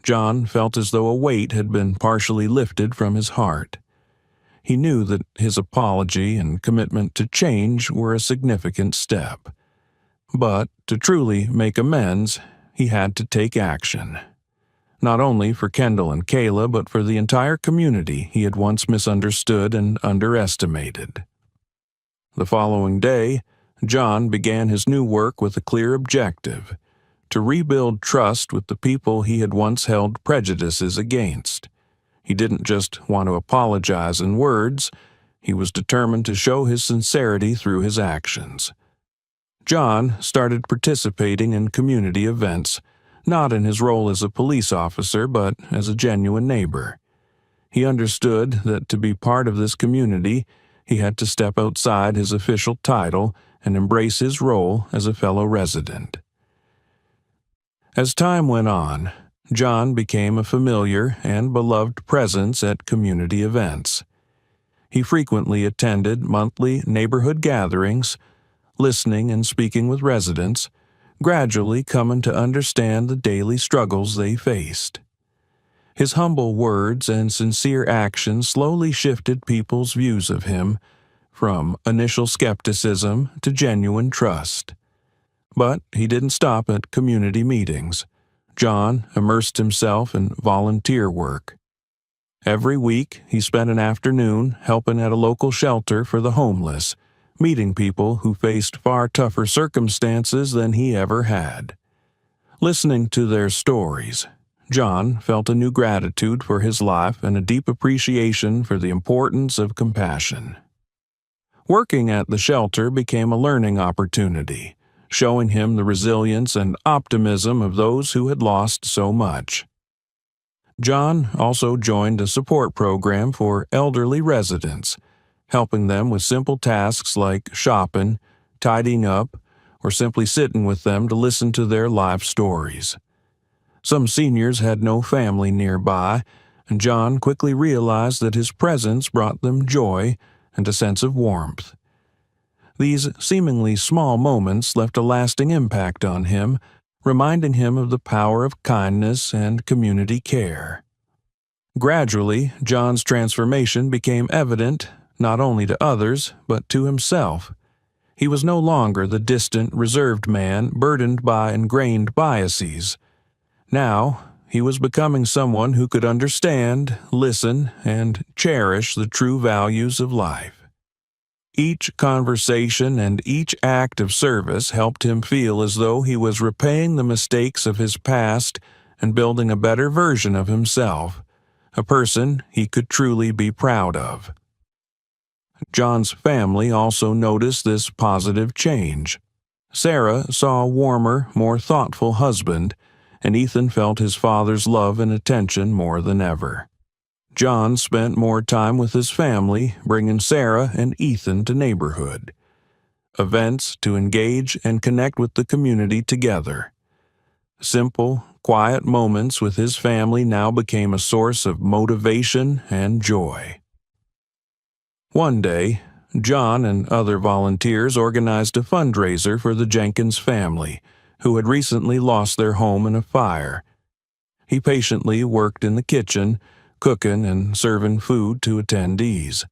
John felt as though a weight had been partially lifted from his heart. He knew that his apology and commitment to change were a significant step. But to truly make amends, he had to take action. Not only for Kendall and Kayla, but for the entire community he had once misunderstood and underestimated. The following day, John began his new work with a clear objective: to rebuild trust with the people he had once held prejudices against. He didn't just want to apologize in words, he was determined to show his sincerity through his actions. John started participating in community events, not in his role as a police officer, but as a genuine neighbor. He understood that to be part of this community, he had to step outside his official title and embrace his role as a fellow resident. As time went on, John became a familiar and beloved presence at community events. He frequently attended monthly neighborhood gatherings, listening and speaking with residents, gradually coming to understand the daily struggles they faced. His humble words and sincere actions slowly shifted people's views of him, from initial skepticism to genuine trust. But he didn't stop at community meetings. John immersed himself in volunteer work. Every week, he spent an afternoon helping at a local shelter for the homeless, meeting people who faced far tougher circumstances than he ever had. Listening to their stories, John felt a new gratitude for his life and a deep appreciation for the importance of compassion. Working at the shelter became a learning opportunity, showing him the resilience and optimism of those who had lost so much. John also joined a support program for elderly residents, helping them with simple tasks like shopping, tidying up, or simply sitting with them to listen to their life stories. Some seniors had no family nearby, and John quickly realized that his presence brought them joy and a sense of warmth. These seemingly small moments left a lasting impact on him, reminding him of the power of kindness and community care. Gradually, John's transformation became evident not only to others, but to himself. He was no longer the distant, reserved man burdened by ingrained biases. Now, he was becoming someone who could understand, listen, and cherish the true values of life. Each conversation and each act of service helped him feel as though he was repaying the mistakes of his past and building a better version of himself, a person he could truly be proud of. John's family also noticed this positive change. Sarah saw a warmer, more thoughtful husband, and Ethan felt his father's love and attention more than ever. John spent more time with his family, bringing Sarah and Ethan to neighborhood events to engage and connect with the community together. Simple, quiet moments with his family now became a source of motivation and joy. One day, John and other volunteers organized a fundraiser for the Jenkins family, who had recently lost their home in a fire. He patiently worked in the kitchen, cooking and serving food to attendees.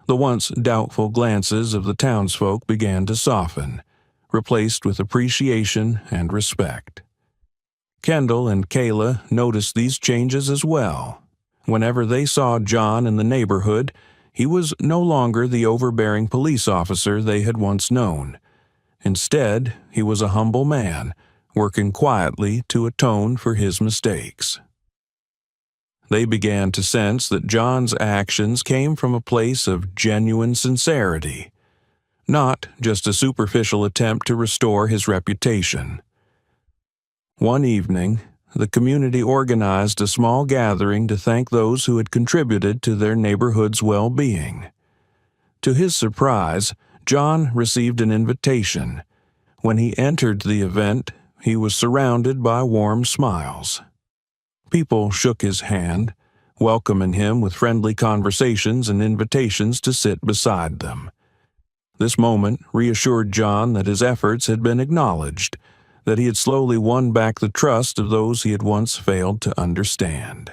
The once doubtful glances of the townsfolk began to soften, replaced with appreciation and respect. Kendall and Kayla noticed these changes as well. Whenever they saw John in the neighborhood, he was no longer the overbearing police officer they had once known. Instead, he was a humble man, working quietly to atone for his mistakes. They began to sense that John's actions came from a place of genuine sincerity, not just a superficial attempt to restore his reputation. One evening, the community organized a small gathering to thank those who had contributed to their neighborhood's well-being. To his surprise, John received an invitation. When he entered the event, he was surrounded by warm smiles. People shook his hand, welcoming him with friendly conversations and invitations to sit beside them. This moment reassured John that his efforts had been acknowledged, that he had slowly won back the trust of those he had once failed to understand.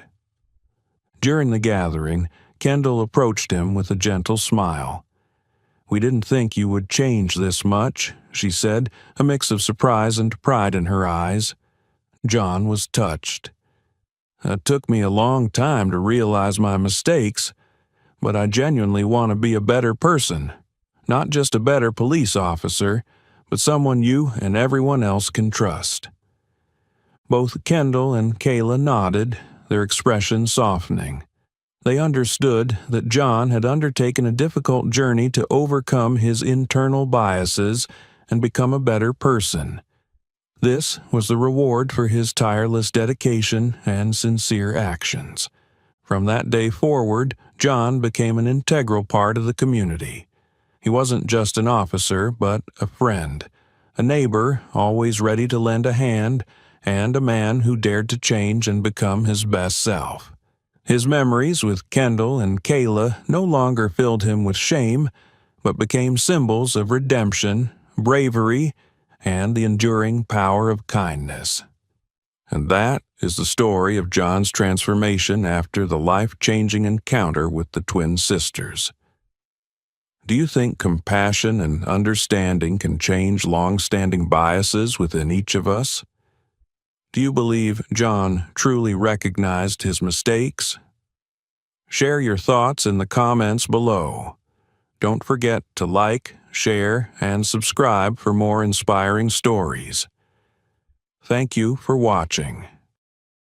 During the gathering, Kendall approached him with a gentle smile. "We didn't think you would change this much," she said, a mix of surprise and pride in her eyes. John was touched. "It took me a long time to realize my mistakes, but I genuinely want to be a better person, not just a better police officer, but someone you and everyone else can trust." Both Kendall and Kayla nodded, their expressions softening. They understood that John had undertaken a difficult journey to overcome his internal biases and become a better person. This was the reward for his tireless dedication and sincere actions. From that day forward, John became an integral part of the community. He wasn't just an officer, but a friend, a neighbor always ready to lend a hand, and a man who dared to change and become his best self. His memories with Kendall and Kayla no longer filled him with shame, but became symbols of redemption, bravery, and the enduring power of kindness. And that is the story of John's transformation after the life-changing encounter with the twin sisters. Do you think compassion and understanding can change long-standing biases within each of us? Do you believe John truly recognized his mistakes? Share your thoughts in the comments below. Don't forget to like, share, and subscribe for more inspiring stories. Thank you for watching.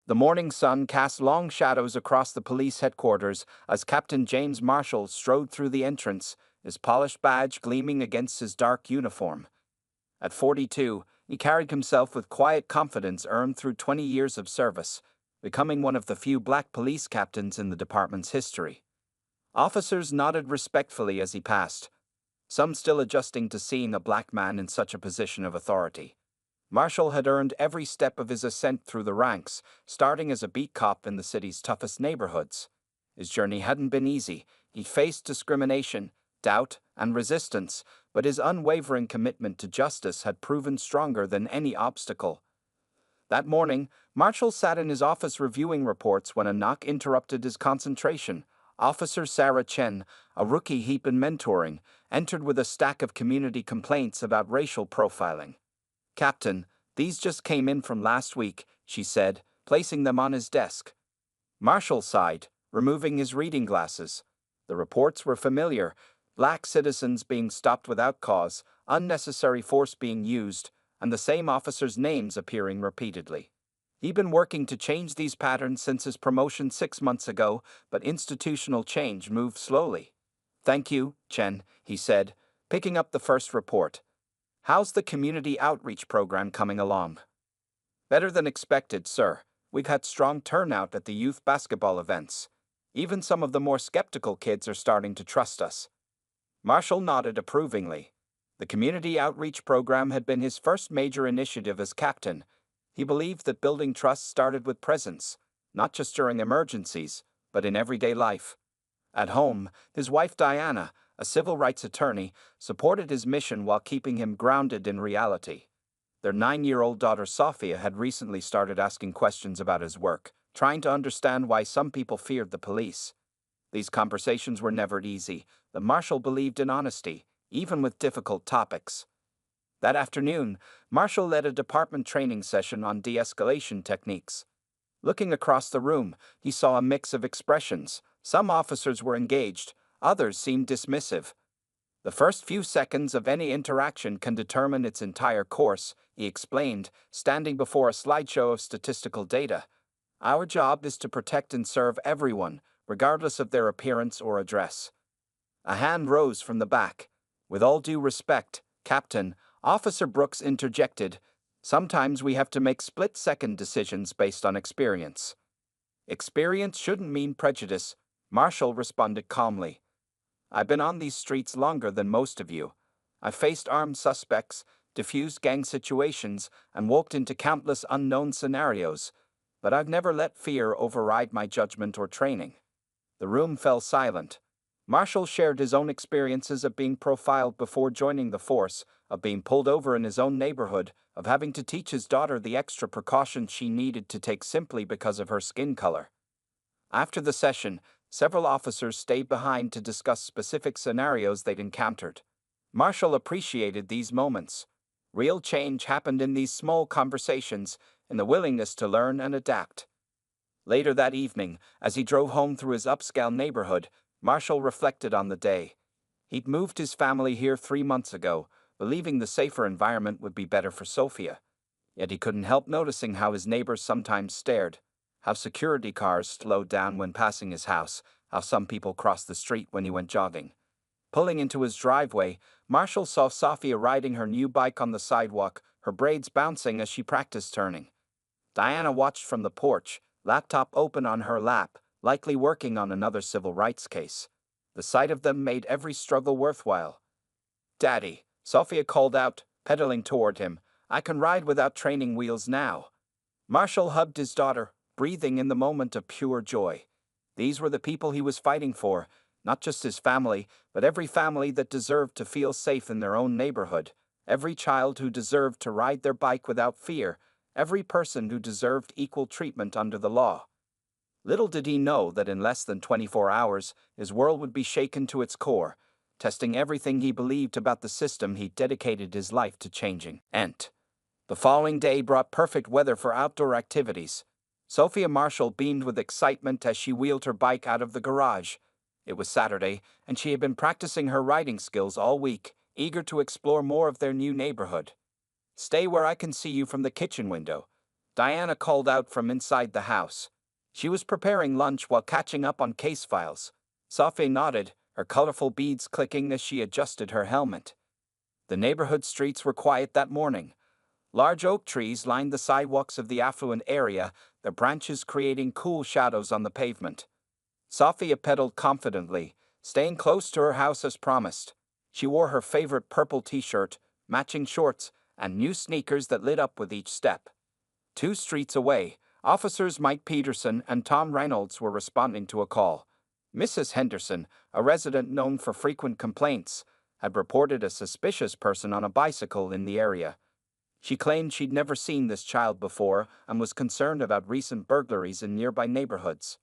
The morning sun cast long shadows across the police headquarters as Captain James Marshall strode through the entrance, his polished badge gleaming against his dark uniform. At 42, he carried himself with quiet confidence earned through 20 years of service, becoming one of the few black police captains in the department's history. Officers nodded respectfully as he passed, some still adjusting to seeing a black man in such a position of authority. Marshall had earned every step of his ascent through the ranks, starting as a beat cop in the city's toughest neighborhoods. His journey hadn't been easy. He'd faced discrimination, doubt, and resistance, but his unwavering commitment to justice had proven stronger than any obstacle. That morning, Marshall sat in his office reviewing reports when a knock interrupted his concentration. Officer Sarah Chen, a rookie he'd been mentoring, entered with a stack of community complaints about racial profiling. "Captain, these just came in from last week," she said, placing them on his desk. Marshall sighed, removing his reading glasses. The reports were familiar: black citizens being stopped without cause, unnecessary force being used, and the same officers' names appearing repeatedly. He'd been working to change these patterns since his promotion 6 months ago, but institutional change moved slowly. "Thank you, Chen," he said, picking up the first report. "How's the community outreach program coming along?" "Better than expected, sir. We've had strong turnout at the youth basketball events. Even some of the more skeptical kids are starting to trust us." Marshall nodded approvingly. The community outreach program had been his first major initiative as captain. He believed that building trust started with presence, not just during emergencies, but in everyday life. At home, his wife Diana, a civil rights attorney, supported his mission while keeping him grounded in reality. Their 9-year-old daughter Sophia had recently started asking questions about his work, trying to understand why some people feared the police. These conversations were never easy. The Marshal believed in honesty, even with difficult topics. That afternoon, Marshall led a department training session on de-escalation techniques. Looking across the room, he saw a mix of expressions. Some officers were engaged, others seemed dismissive. "The first few seconds of any interaction can determine its entire course," he explained, standing before a slideshow of statistical data. "Our job is to protect and serve everyone, regardless of their appearance or address." A hand rose from the back. "With all due respect, Captain," Officer Brooks interjected, "sometimes we have to make split-second decisions based on experience." "Experience shouldn't mean prejudice," Marshall responded calmly. "I've been on these streets longer than most of you. I've faced armed suspects, diffused gang situations, and walked into countless unknown scenarios, but I've never let fear override my judgment or training." The room fell silent. Marshall shared his own experiences of being profiled before joining the force, of being pulled over in his own neighborhood, of having to teach his daughter the extra precautions she needed to take simply because of her skin color. After the session, several officers stayed behind to discuss specific scenarios they'd encountered. Marshall appreciated these moments. Real change happened in these small conversations, in the willingness to learn and adapt. Later that evening, as he drove home through his upscale neighborhood, Marshall reflected on the day. He'd moved his family here 3 months ago, believing the safer environment would be better for Sophia. Yet he couldn't help noticing how his neighbors sometimes stared, how security cars slowed down when passing his house, how some people crossed the street when he went jogging. Pulling into his driveway, Marshall saw Sophia riding her new bike on the sidewalk, her braids bouncing as she practiced turning. Diana watched from the porch, laptop open on her lap, likely working on another civil rights case. The sight of them made every struggle worthwhile. "Daddy," Sophia called out, pedaling toward him, "I can ride without training wheels now." Marshall hugged his daughter, breathing in the moment of pure joy. These were the people he was fighting for, not just his family, but every family that deserved to feel safe in their own neighborhood, every child who deserved to ride their bike without fear, every person who deserved equal treatment under the law. Little did he know that in less than 24 hours, his world would be shaken to its core, testing everything he believed about the system he dedicated his life to changing. The following day brought perfect weather for outdoor activities. Sophia Marshall beamed with excitement as she wheeled her bike out of the garage. It was Saturday, and she had been practicing her riding skills all week, eager to explore more of their new neighborhood. "Stay where I can see you from the kitchen window," Diana called out from inside the house. She was preparing lunch while catching up on case files. Sophie nodded, her colorful beads clicking as she adjusted her helmet. The neighborhood streets were quiet that morning. Large oak trees lined the sidewalks of the affluent area, their branches creating cool shadows on the pavement. Sophia pedaled confidently, staying close to her house as promised. She wore her favorite purple t-shirt, matching shorts, and new sneakers that lit up with each step. 2 streets away, Officers Mike Peterson and Tom Reynolds were responding to a call. Mrs. Henderson, a resident known for frequent complaints, had reported a suspicious person on a bicycle in the area. She claimed she'd never seen this child before and was concerned about recent burglaries in nearby neighborhoods.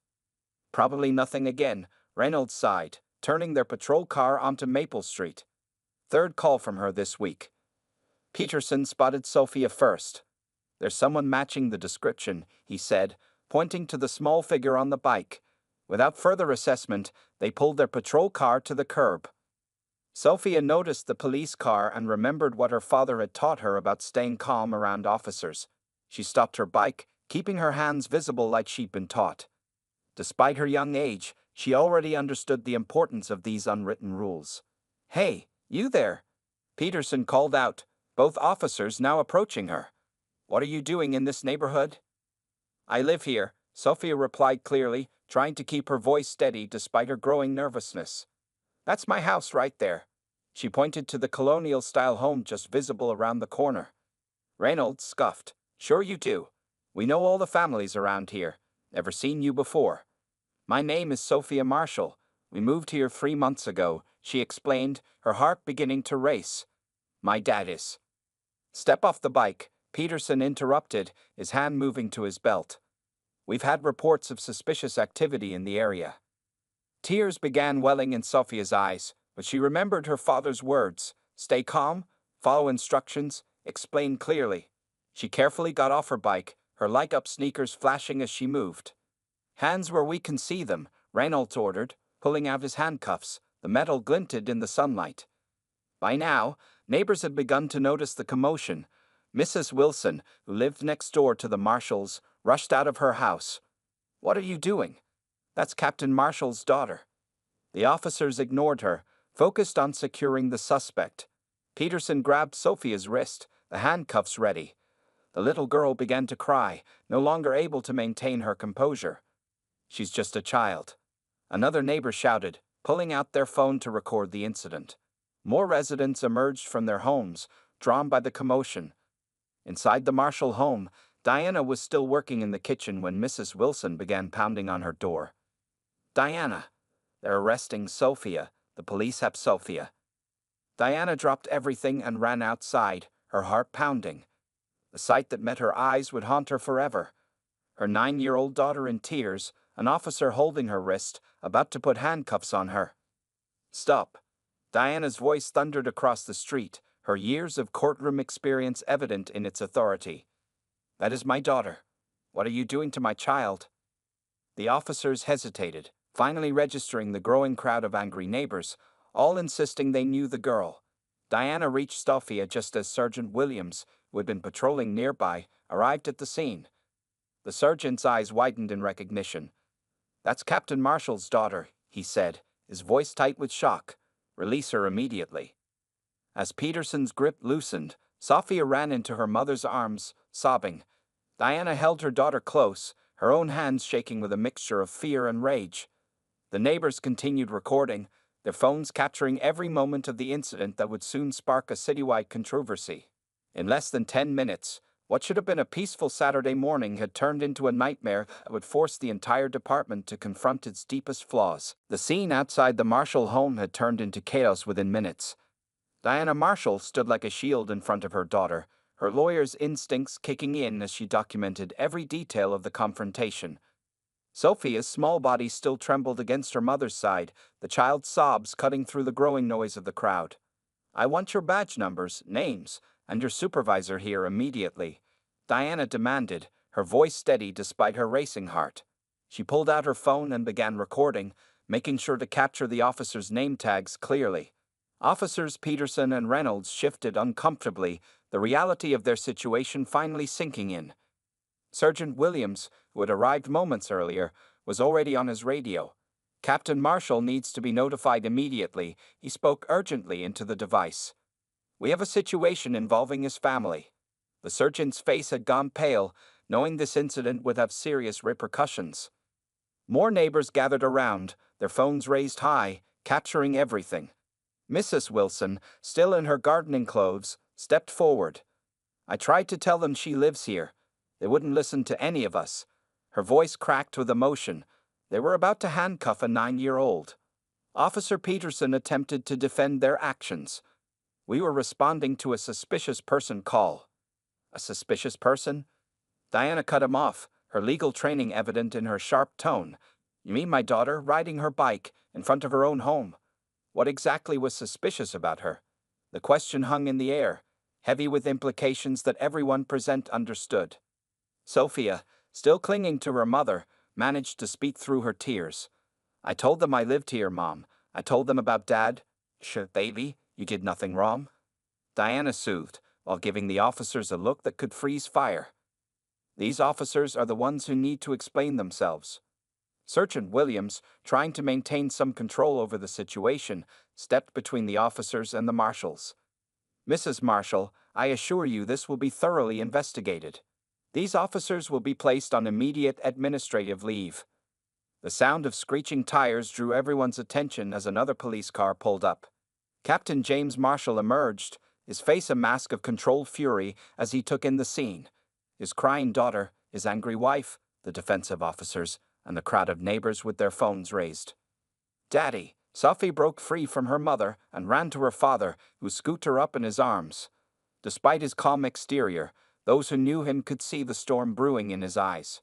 "Probably nothing again," Reynolds sighed, turning their patrol car onto Maple Street. "Third call from her this week." Peterson spotted Sophia first. "There's someone matching the description," he said, pointing to the small figure on the bike. Without further assessment, they pulled their patrol car to the curb. Sophia noticed the police car and remembered what her father had taught her about staying calm around officers. She stopped her bike, keeping her hands visible like she'd been taught. Despite her young age, she already understood the importance of these unwritten rules. "Hey, you there!" Peterson called out, both officers now approaching her. "What are you doing in this neighborhood?" "I live here," Sophia replied clearly, trying to keep her voice steady despite her growing nervousness. "That's my house right there." She pointed to the colonial-style home just visible around the corner. Reynolds scoffed. "Sure you do. We know all the families around here. Never seen you before." "My name is Sophia Marshall. We moved here 3 months ago," she explained, her heart beginning to race. "My dad is." "Step off the bike," Peterson interrupted, his hand moving to his belt. "We've had reports of suspicious activity in the area." Tears began welling in Sophia's eyes, but she remembered her father's words: "Stay calm, follow instructions, explain clearly." She carefully got off her bike, her light-up sneakers flashing as she moved. "Hands where we can see them," Reynolds ordered, pulling out his handcuffs. The metal glinted in the sunlight. By now, neighbors had begun to notice the commotion. Mrs. Wilson, who lived next door to the Marshalls, rushed out of her house. "What are you doing?" "That's Captain Marshall's daughter." The officers ignored her, focused on securing the suspect. Peterson grabbed Sophia's wrist, the handcuffs ready. The little girl began to cry, no longer able to maintain her composure. "She's just a child," another neighbor shouted, pulling out their phone to record the incident. More residents emerged from their homes, drawn by the commotion. Inside the Marshall home, Diana was still working in the kitchen when Mrs. Wilson began pounding on her door. "Diana, they're arresting Sophia. The police have Sophia." Diana dropped everything and ran outside, her heart pounding. The sight that met her eyes would haunt her forever. Her 9-year-old daughter in tears, an officer holding her wrist, about to put handcuffs on her. "Stop." Diana's voice thundered across the street, her years of courtroom experience evident in its authority. "That is my daughter. What are you doing to my child?" The officers hesitated, finally registering the growing crowd of angry neighbors, all insisting they knew the girl. Diana reached Sophia just as Sergeant Williams, who had been patrolling nearby, arrived at the scene. The sergeant's eyes widened in recognition. "That's Captain Marshall's daughter," he said, his voice tight with shock. "Release her immediately." As Peterson's grip loosened, Sophia ran into her mother's arms, sobbing. Diana held her daughter close, her own hands shaking with a mixture of fear and rage. The neighbors continued recording, their phones capturing every moment of the incident that would soon spark a citywide controversy. In less than 10 minutes, What should have been a peaceful Saturday morning had turned into a nightmare that would force the entire department to confront its deepest flaws. The scene outside the Marshall home had turned into chaos within minutes. Diana Marshall stood like a shield in front of her daughter, her lawyer's instincts kicking in as she documented every detail of the confrontation. Sophia's small body still trembled against her mother's side, the child's sobs cutting through the growing noise of the crowd. "I want your badge numbers, names, and your supervisor here immediately," Diana demanded, her voice steady despite her racing heart. She pulled out her phone and began recording, making sure to capture the officers' name tags clearly. Officers Peterson and Reynolds shifted uncomfortably, the reality of their situation finally sinking in. Sergeant Williams, who had arrived moments earlier, was already on his radio. "Captain Marshall needs to be notified immediately," he spoke urgently into the device. "We have a situation involving his family." The sergeant's face had gone pale, knowing this incident would have serious repercussions. More neighbors gathered around, their phones raised high, capturing everything. Mrs. Wilson, still in her gardening clothes, stepped forward. "I tried to tell them she lives here. They wouldn't listen to any of us." Her voice cracked with emotion. They were about to handcuff a 9-year-old. Officer Peterson attempted to defend their actions. "We were responding to a suspicious person call." "A suspicious person?" Diana cut him off, her legal training evident in her sharp tone. "You mean my daughter riding her bike in front of her own home? What exactly was suspicious about her?" The question hung in the air, heavy with implications that everyone present understood. Sophia, still clinging to her mother, managed to speak through her tears. "I told them I lived here, Mom. I told them about Dad." Baby, you did nothing wrong," Diana soothed, while giving the officers a look that could freeze fire. "These officers are the ones who need to explain themselves." Sergeant Williams, trying to maintain some control over the situation, stepped between the officers and the marshals. "Mrs. Marshall, I assure you this will be thoroughly investigated. These officers will be placed on immediate administrative leave." The sound of screeching tires drew everyone's attention as another police car pulled up. Captain James Marshall emerged, his face a mask of controlled fury as he took in the scene. His crying daughter, his angry wife, the defensive officers, and the crowd of neighbors with their phones raised. "Daddy!" Sophie broke free from her mother and ran to her father, who scooped her up in his arms. Despite his calm exterior, those who knew him could see the storm brewing in his eyes.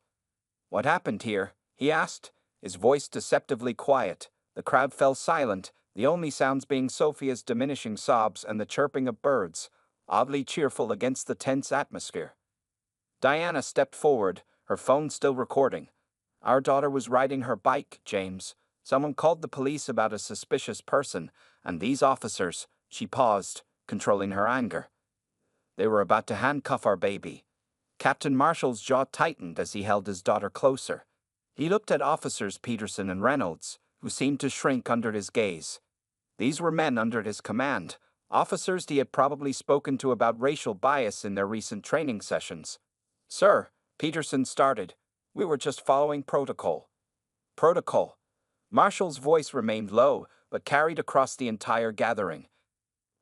"What happened here?" he asked, his voice deceptively quiet. The crowd fell silent, the only sounds being Sophia's diminishing sobs and the chirping of birds, oddly cheerful against the tense atmosphere. Diana stepped forward, her phone still recording. "Our daughter was riding her bike, James. Someone called the police about a suspicious person, and these officers," she paused, controlling her anger. "They were about to handcuff our baby." Captain Marshall's jaw tightened as he held his daughter closer. He looked at officers Peterson and Reynolds, who seemed to shrink under his gaze. These were men under his command, officers he had probably spoken to about racial bias in their recent training sessions. "Sir," Peterson started, "we were just following protocol." "Protocol?" Marshall's voice remained low, but carried across the entire gathering.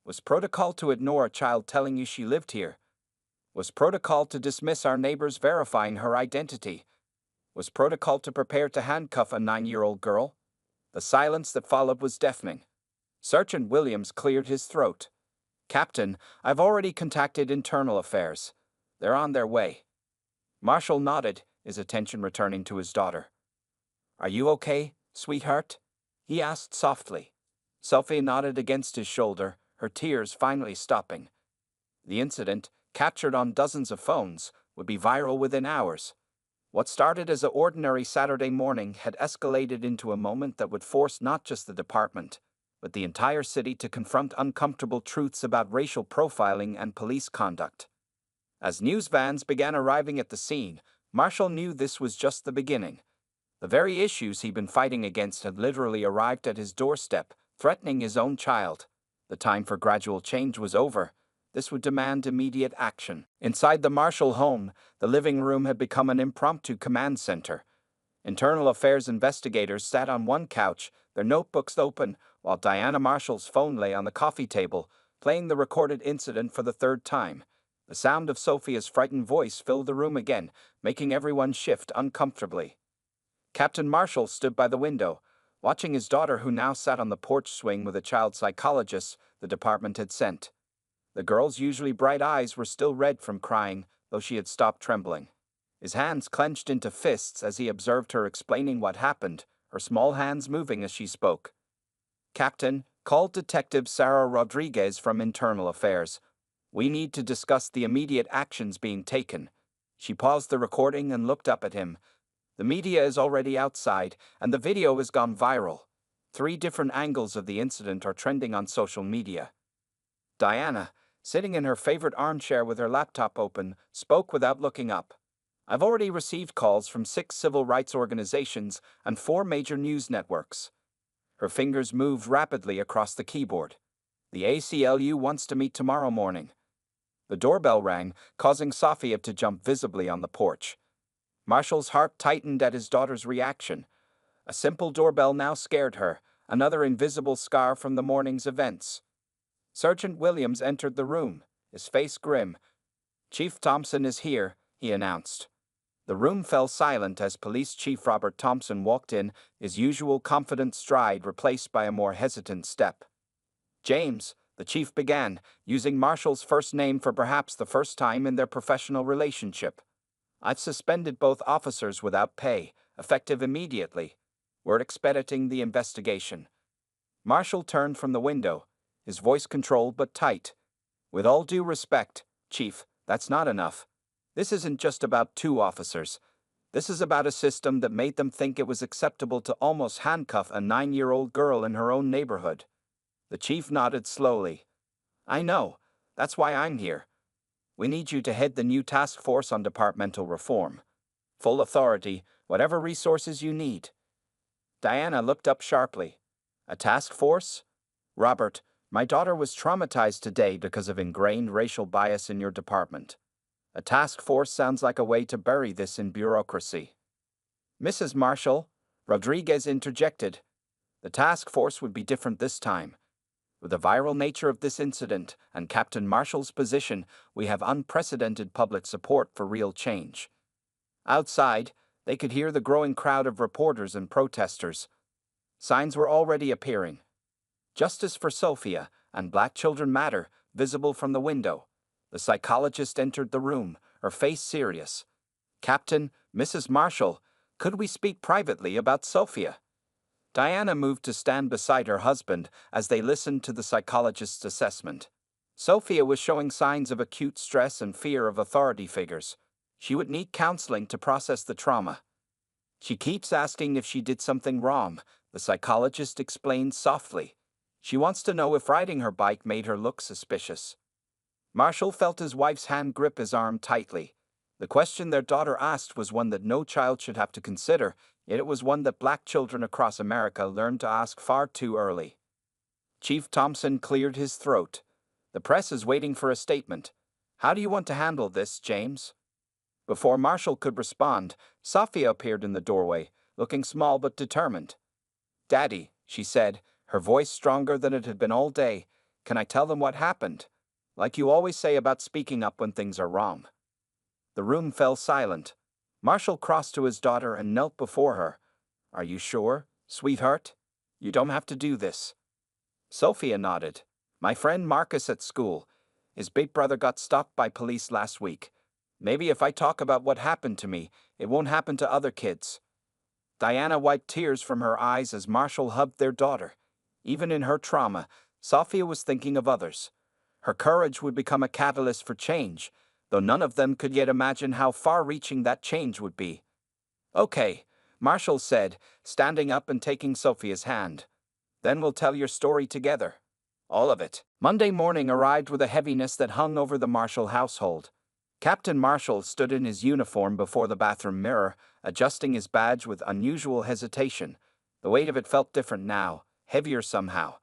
"Was protocol to ignore a child telling you she lived here? Was protocol to dismiss our neighbors verifying her identity? Was protocol to prepare to handcuff a 9-year-old girl?" The silence that followed was deafening. Sergeant Williams cleared his throat. "Captain, I've already contacted Internal Affairs. They're on their way." Marshall nodded, his attention returning to his daughter. "Are you okay, sweetheart?" he asked softly. Sophie nodded against his shoulder, her tears finally stopping. The incident, captured on dozens of phones, would be viral within hours. What started as an ordinary Saturday morning had escalated into a moment that would force not just the department, but the entire city to confront uncomfortable truths about racial profiling and police conduct. As news vans began arriving at the scene, Marshall knew this was just the beginning. The very issues he'd been fighting against had literally arrived at his doorstep, threatening his own child. The time for gradual change was over. This would demand immediate action. Inside the Marshall home, the living room had become an impromptu command center. Internal Affairs investigators sat on one couch, their notebooks open, while Diana Marshall's phone lay on the coffee table, playing the recorded incident for the third time. The The sound of Sophia's frightened voice filled the room again, making everyone shift uncomfortably. Captain Marshall stood by the window, watching his daughter, who now sat on the porch swing with a child psychologist the department had sent. The girl's usually bright eyes were still red from crying, though she had stopped trembling. His hands clenched into fists as he observed her explaining what happened, her small hands moving as she spoke. "Captain, called Detective Sarah Rodriguez from Internal Affairs. We need to discuss the immediate actions being taken." She paused the recording and looked up at him. "The media is already outside, and the video has gone viral. 3 different angles of the incident are trending on social media." Diana, sitting in her favorite armchair with her laptop open, spoke without looking up. "I've already received calls from 6 civil rights organizations and 4 major news networks." Her fingers moved rapidly across the keyboard. "The ACLU wants to meet tomorrow morning." The doorbell rang, causing Sophia to jump visibly on the porch. Marshall's heart tightened at his daughter's reaction. A simple doorbell now scared her, another invisible scar from the morning's events. Sergeant Williams entered the room, his face grim. "Chief Thompson is here," he announced. The room fell silent as Police Chief Robert Thompson walked in, his usual confident stride replaced by a more hesitant step. "James," the chief began, using Marshall's first name for perhaps the first time in their professional relationship. "I've suspended both officers without pay, effective immediately. We're expediting the investigation." Marshall turned from the window, his voice controlled but tight. "With all due respect, Chief, that's not enough. This isn't just about 2 officers. This is about a system that made them think it was acceptable to almost handcuff a 9-year-old girl in her own neighborhood." The chief nodded slowly. "I know. That's why I'm here. We need you to head the new task force on departmental reform. Full authority, whatever resources you need." Diana looked up sharply. "A task force? Robert, my daughter was traumatized today because of ingrained racial bias in your department. A task force sounds like a way to bury this in bureaucracy." "Mrs. Marshall," Rodriguez interjected, "the task force would be different this time. With the viral nature of this incident and Captain Marshall's position, we have unprecedented public support for real change." Outside, they could hear the growing crowd of reporters and protesters. Signs were already appearing. "Justice for Sophia" and "Black Children Matter" visible from the window. The psychologist entered the room, her face serious. "Captain, Mrs. Marshall, could we speak privately about Sophia?" Diana moved to stand beside her husband as they listened to the psychologist's assessment. Sophia was showing signs of acute stress and fear of authority figures. She would need counseling to process the trauma. "She keeps asking if she did something wrong," the psychologist explained softly. "She wants to know if riding her bike made her look suspicious." Marshall felt his wife's hand grip his arm tightly. The question their daughter asked was one that no child should have to consider, yet it was one that Black children across America learned to ask far too early. Chief Thompson cleared his throat. "The press is waiting for a statement. How do you want to handle this, James?" Before Marshall could respond, Sophia appeared in the doorway, looking small but determined. "Daddy," she said, her voice stronger than it had been all day, "can I tell them what happened? Like you always say about speaking up when things are wrong." The room fell silent. Marshall crossed to his daughter and knelt before her. "Are you sure, sweetheart? You don't have to do this." Sophia nodded. "My friend Marcus at school. His big brother got stopped by police last week. Maybe if I talk about what happened to me, it won't happen to other kids." Diana wiped tears from her eyes as Marshall hugged their daughter. Even in her trauma, Sophia was thinking of others. Her courage would become a catalyst for change, though none of them could yet imagine how far-reaching that change would be. "Okay," Marshall said, standing up and taking Sophia's hand. "Then we'll tell your story together. All of it." Monday morning arrived with a heaviness that hung over the Marshall household. Captain Marshall stood in his uniform before the bathroom mirror, adjusting his badge with unusual hesitation. The weight of it felt different now, heavier somehow.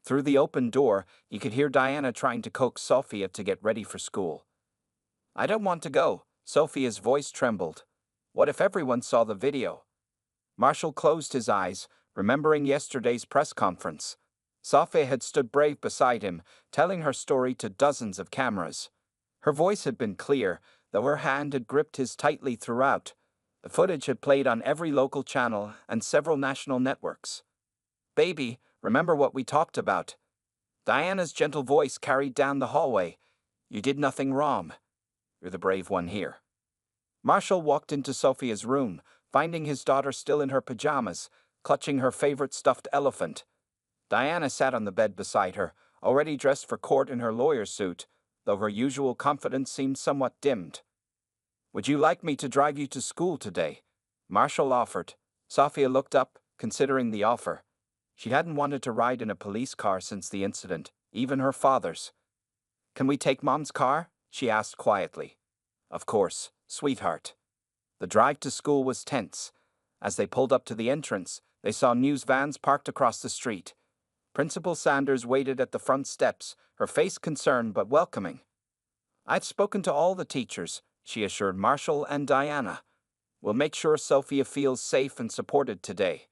Through the open door, he could hear Diana trying to coax Sophia to get ready for school. "I don't want to go," Sophia's voice trembled. "What if everyone saw the video?" Marshall closed his eyes, remembering yesterday's press conference. Sophia had stood brave beside him, telling her story to dozens of cameras. Her voice had been clear, though her hand had gripped his tightly throughout. The footage had played on every local channel and several national networks. "Baby, remember what we talked about?" Diana's gentle voice carried down the hallway. "You did nothing wrong. You're the brave one here." Marshall walked into Sophia's room, finding his daughter still in her pajamas, clutching her favorite stuffed elephant. Diana sat on the bed beside her, already dressed for court in her lawyer's suit, though her usual confidence seemed somewhat dimmed. "Would you like me to drive you to school today?" Marshall offered. Sophia looked up, considering the offer. She hadn't wanted to ride in a police car since the incident, even her father's. "Can we take Mom's car?" she asked quietly. "Of course, sweetheart." The drive to school was tense. As they pulled up to the entrance, they saw news vans parked across the street. Principal Sanders waited at the front steps, her face concerned but welcoming. "I've spoken to all the teachers," she assured Marshall and Diana. "We'll make sure Sophia feels safe and supported today."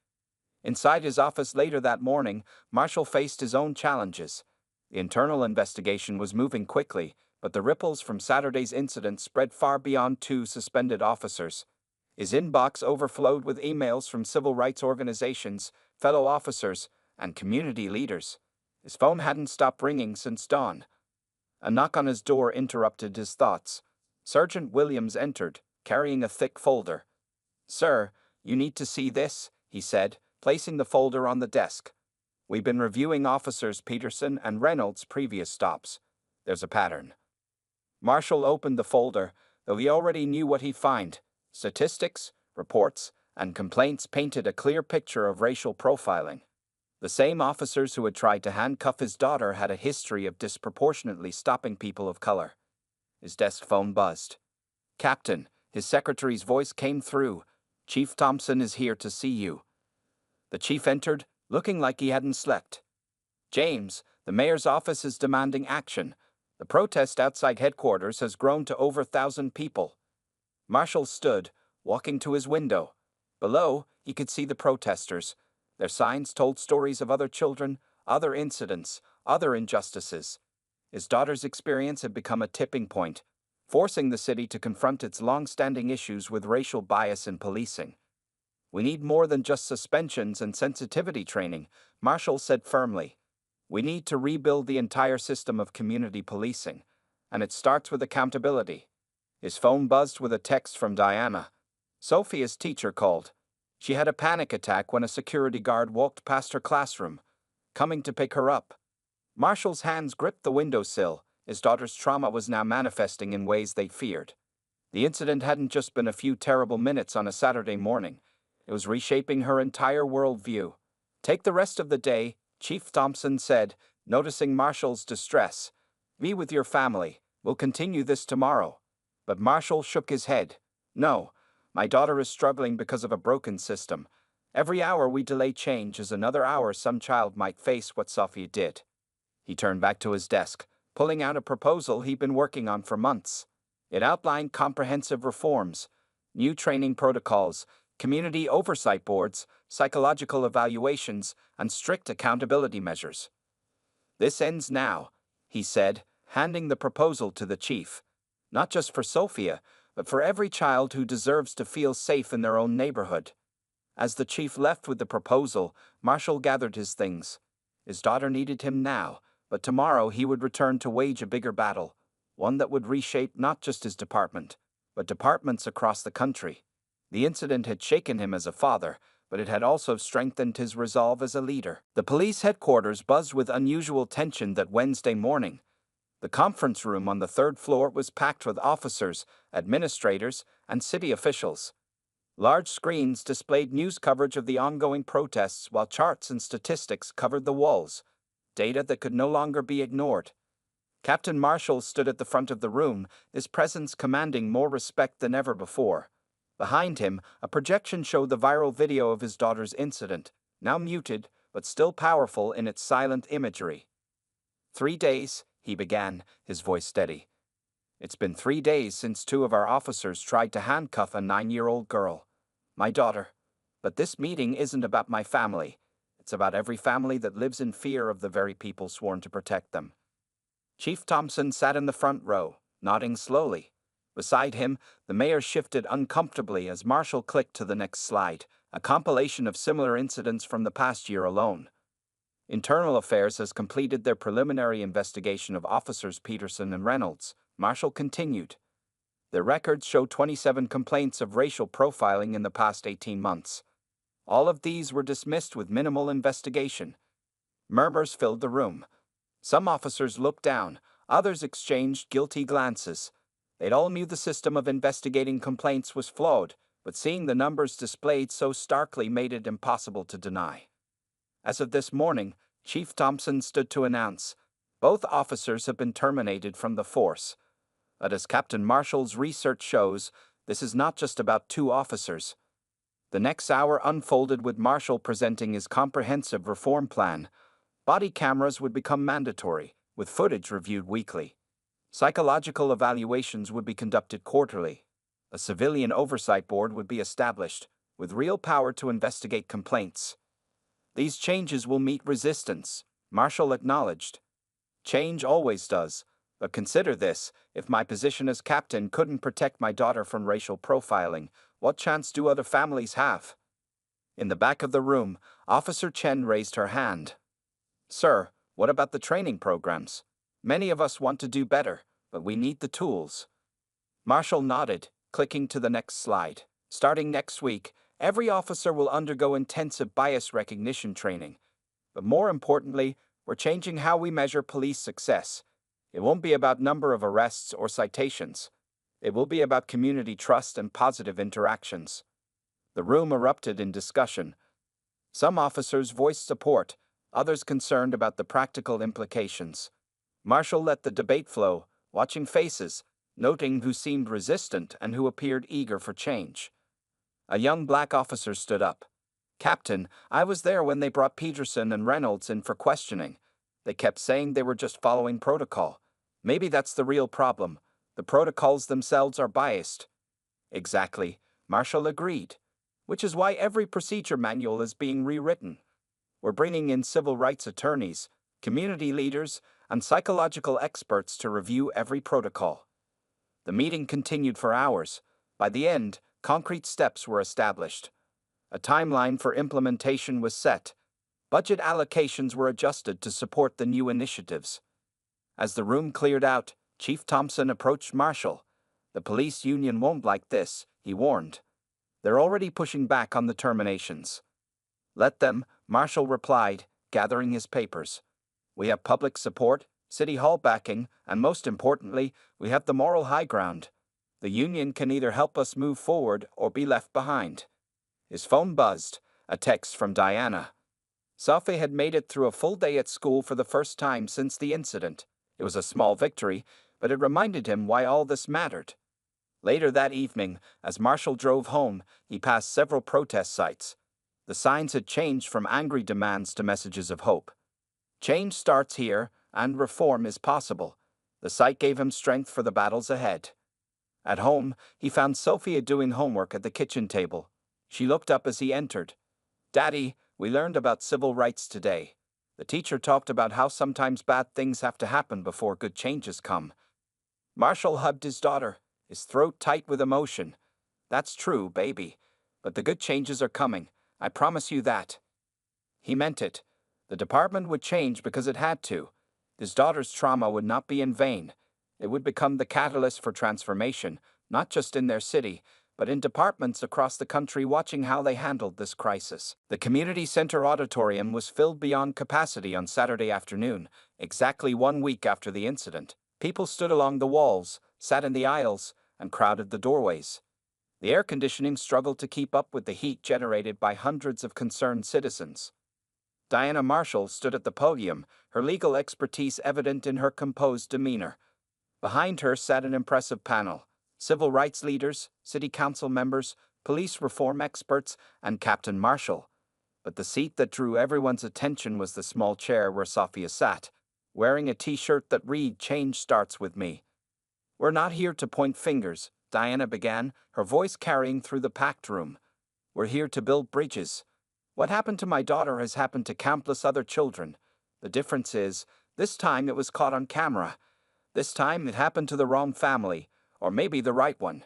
Inside his office later that morning, Marshall faced his own challenges. The internal investigation was moving quickly, but the ripples from Saturday's incident spread far beyond 2 suspended officers. His inbox overflowed with emails from civil rights organizations, fellow officers, and community leaders. His phone hadn't stopped ringing since dawn. A knock on his door interrupted his thoughts. Sergeant Williams entered, carrying a thick folder. "Sir, you need to see this," he said, placing the folder on the desk. "We've been reviewing Officers Peterson and Reynolds' previous stops. There's a pattern." Marshall opened the folder, though he already knew what he'd find. Statistics, reports, and complaints painted a clear picture of racial profiling. The same officers who had tried to handcuff his daughter had a history of disproportionately stopping people of color. His desk phone buzzed. "Captain," his secretary's voice came through. "Chief Thompson is here to see you." The chief entered, looking like he hadn't slept. "James, the mayor's office is demanding action. The protest outside headquarters has grown to over 1,000 people." Marshall stood, walking to his window. Below, he could see the protesters. Their signs told stories of other children, other incidents, other injustices. His daughter's experience had become a tipping point, forcing the city to confront its long-standing issues with racial bias in policing. "We need more than just suspensions and sensitivity training," Marshall said firmly. "We need to rebuild the entire system of community policing, and it starts with accountability." His phone buzzed with a text from Diana. Sophia's teacher called. She had a panic attack when a security guard walked past her classroom, coming to pick her up. Marshall's hands gripped the windowsill. His daughter's trauma was now manifesting in ways they feared. The incident hadn't just been a few terrible minutes on a Saturday morning. It was reshaping her entire worldview. "Take the rest of the day," Chief Thompson said, noticing Marshall's distress. "Be with your family. We'll continue this tomorrow." But Marshall shook his head. "No, my daughter is struggling because of a broken system. Every hour we delay change is another hour some child might face what Sophia did." He turned back to his desk, pulling out a proposal he'd been working on for months. It outlined comprehensive reforms, new training protocols, community oversight boards, psychological evaluations, and strict accountability measures. "This ends now," he said, handing the proposal to the chief. "Not just for Sophia, but for every child who deserves to feel safe in their own neighborhood." As the chief left with the proposal, Marshall gathered his things. His daughter needed him now, but tomorrow he would return to wage a bigger battle, one that would reshape not just his department, but departments across the country. The incident had shaken him as a father, but it had also strengthened his resolve as a leader. The police headquarters buzzed with unusual tension that Wednesday morning. The conference room on the 3rd floor was packed with officers, administrators, and city officials. Large screens displayed news coverage of the ongoing protests, while charts and statistics covered the walls, data that could no longer be ignored. Captain Marshall stood at the front of the room, his presence commanding more respect than ever before. Behind him, a projection showed the viral video of his daughter's incident, now muted, but still powerful in its silent imagery. 3 days, he began, his voice steady. "It's been 3 days since 2 of our officers tried to handcuff a 9-year-old girl. My daughter. But this meeting isn't about my family. It's about every family that lives in fear of the very people sworn to protect them." Chief Thompson sat in the front row, nodding slowly. Beside him, the mayor shifted uncomfortably as Marshall clicked to the next slide, a compilation of similar incidents from the past year alone. Internal Affairs has completed their preliminary investigation of Officers Peterson and Reynolds, Marshall continued. Their records show 27 complaints of racial profiling in the past 18 months. All of these were dismissed with minimal investigation. Murmurs filled the room. Some officers looked down, others exchanged guilty glances. They all knew the system of investigating complaints was flawed, but seeing the numbers displayed so starkly made it impossible to deny. As of this morning, Chief Thompson stood to announce, both officers have been terminated from the force. But as Captain Marshall's research shows, this is not just about 2 officers. The next hour unfolded with Marshall presenting his comprehensive reform plan. Body cameras would become mandatory, with footage reviewed weekly. Psychological evaluations would be conducted quarterly. A civilian oversight board would be established, with real power to investigate complaints. These changes will meet resistance, Marshall acknowledged. Change always does, but consider this, if my position as captain couldn't protect my daughter from racial profiling, what chance do other families have? In the back of the room, Officer Chen raised her hand. Sir, what about the training programs? Many of us want to do better, but we need the tools. Marshall nodded, clicking to the next slide. Starting next week, every officer will undergo intensive bias recognition training. But more importantly, we're changing how we measure police success. It won't be about number of arrests or citations. It will be about community trust and positive interactions. The room erupted in discussion. Some officers voiced support, others concerned about the practical implications. Marshall let the debate flow, watching faces, noting who seemed resistant and who appeared eager for change. A young black officer stood up. Captain, I was there when they brought Peterson and Reynolds in for questioning. They kept saying they were just following protocol. Maybe that's the real problem. The protocols themselves are biased. Exactly, Marshall agreed. Which is why every procedure manual is being rewritten. We're bringing in civil rights attorneys, community leaders, and psychological experts to review every protocol. The meeting continued for hours. By the end, concrete steps were established. A timeline for implementation was set. Budget allocations were adjusted to support the new initiatives. As the room cleared out, Chief Thompson approached Marshall. The police union won't like this, he warned. They're already pushing back on the terminations. Let them, Marshall replied, gathering his papers. We have public support, city hall backing, and most importantly, we have the moral high ground. The union can either help us move forward or be left behind. His phone buzzed, a text from Diana. Sophie had made it through a full day at school for the first time since the incident. It was a small victory, but it reminded him why all this mattered. Later that evening, as Marshall drove home, he passed several protest sites. The signs had changed from angry demands to messages of hope. Change starts here, and reform is possible. The sight gave him strength for the battles ahead. At home, he found Sophia doing homework at the kitchen table. She looked up as he entered. Daddy, we learned about civil rights today. The teacher talked about how sometimes bad things have to happen before good changes come. Marshall hugged his daughter, his throat tight with emotion. That's true, baby. But the good changes are coming. I promise you that. He meant it. The department would change because it had to. His daughter's trauma would not be in vain. It would become the catalyst for transformation, not just in their city, but in departments across the country watching how they handled this crisis. The community center auditorium was filled beyond capacity on Saturday afternoon, exactly 1 week after the incident. People stood along the walls, sat in the aisles, and crowded the doorways. The air conditioning struggled to keep up with the heat generated by hundreds of concerned citizens. Diana Marshall stood at the podium, her legal expertise evident in her composed demeanor. Behind her sat an impressive panel: civil rights leaders, city council members, police reform experts, and Captain Marshall. But the seat that drew everyone's attention was the small chair where Sophia sat, wearing a t-shirt that read, "Change starts with me." "We're not here to point fingers," Diana began, her voice carrying through the packed room. "We're here to build bridges. What happened to my daughter has happened to countless other children. The difference is, this time it was caught on camera. This time it happened to the wrong family, or maybe the right one.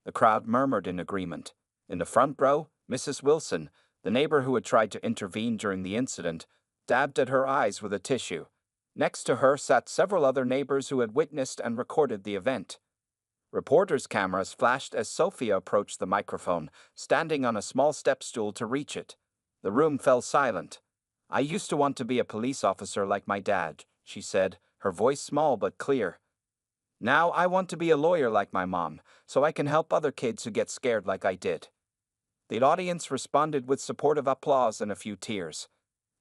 The crowd murmured in agreement. In the front row, Mrs. Wilson, the neighbor who had tried to intervene during the incident, dabbed at her eyes with a tissue. Next to her sat several other neighbors who had witnessed and recorded the event. Reporters' cameras flashed as Sophia approached the microphone, standing on a small step stool to reach it. The room fell silent. "I used to want to be a police officer like my dad," she said, her voice small but clear. "Now I want to be a lawyer like my mom, so I can help other kids who get scared like I did." The audience responded with supportive applause and a few tears.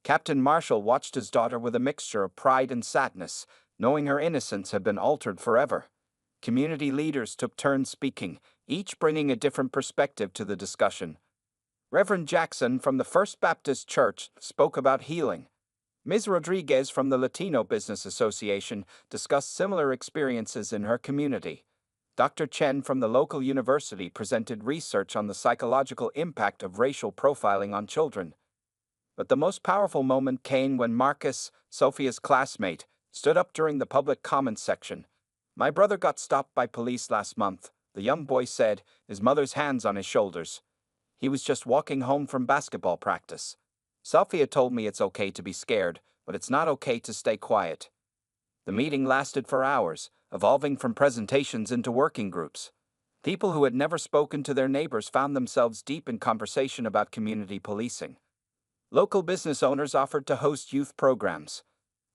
Captain Marshall watched his daughter with a mixture of pride and sadness, knowing her innocence had been altered forever. Community leaders took turns speaking, each bringing a different perspective to the discussion. Reverend Jackson from the First Baptist Church spoke about healing. Ms. Rodriguez from the Latino Business Association discussed similar experiences in her community. Dr. Chen from the local university presented research on the psychological impact of racial profiling on children. But the most powerful moment came when Marcus, Sophia's classmate, stood up during the public comment section. "My brother got stopped by police last month," the young boy said, his mother's hands on his shoulders. "He was just walking home from basketball practice. Sophia told me it's okay to be scared, but it's not okay to stay quiet." The meeting lasted for hours, evolving from presentations into working groups. People who had never spoken to their neighbors found themselves deep in conversation about community policing. Local business owners offered to host youth programs.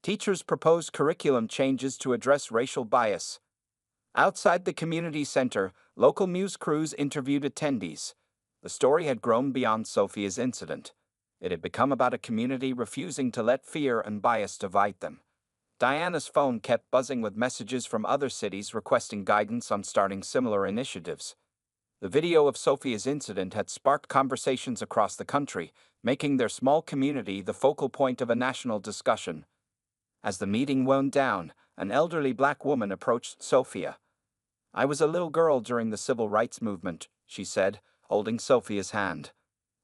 Teachers proposed curriculum changes to address racial bias. Outside the community center, local news crews interviewed attendees. The story had grown beyond Sophia's incident. It had become about a community refusing to let fear and bias divide them. Diana's phone kept buzzing with messages from other cities requesting guidance on starting similar initiatives. The video of Sophia's incident had sparked conversations across the country, making their small community the focal point of a national discussion. As the meeting wound down, an elderly black woman approached Sophia. "I was a little girl during the civil rights movement," she said, holding Sophia's hand.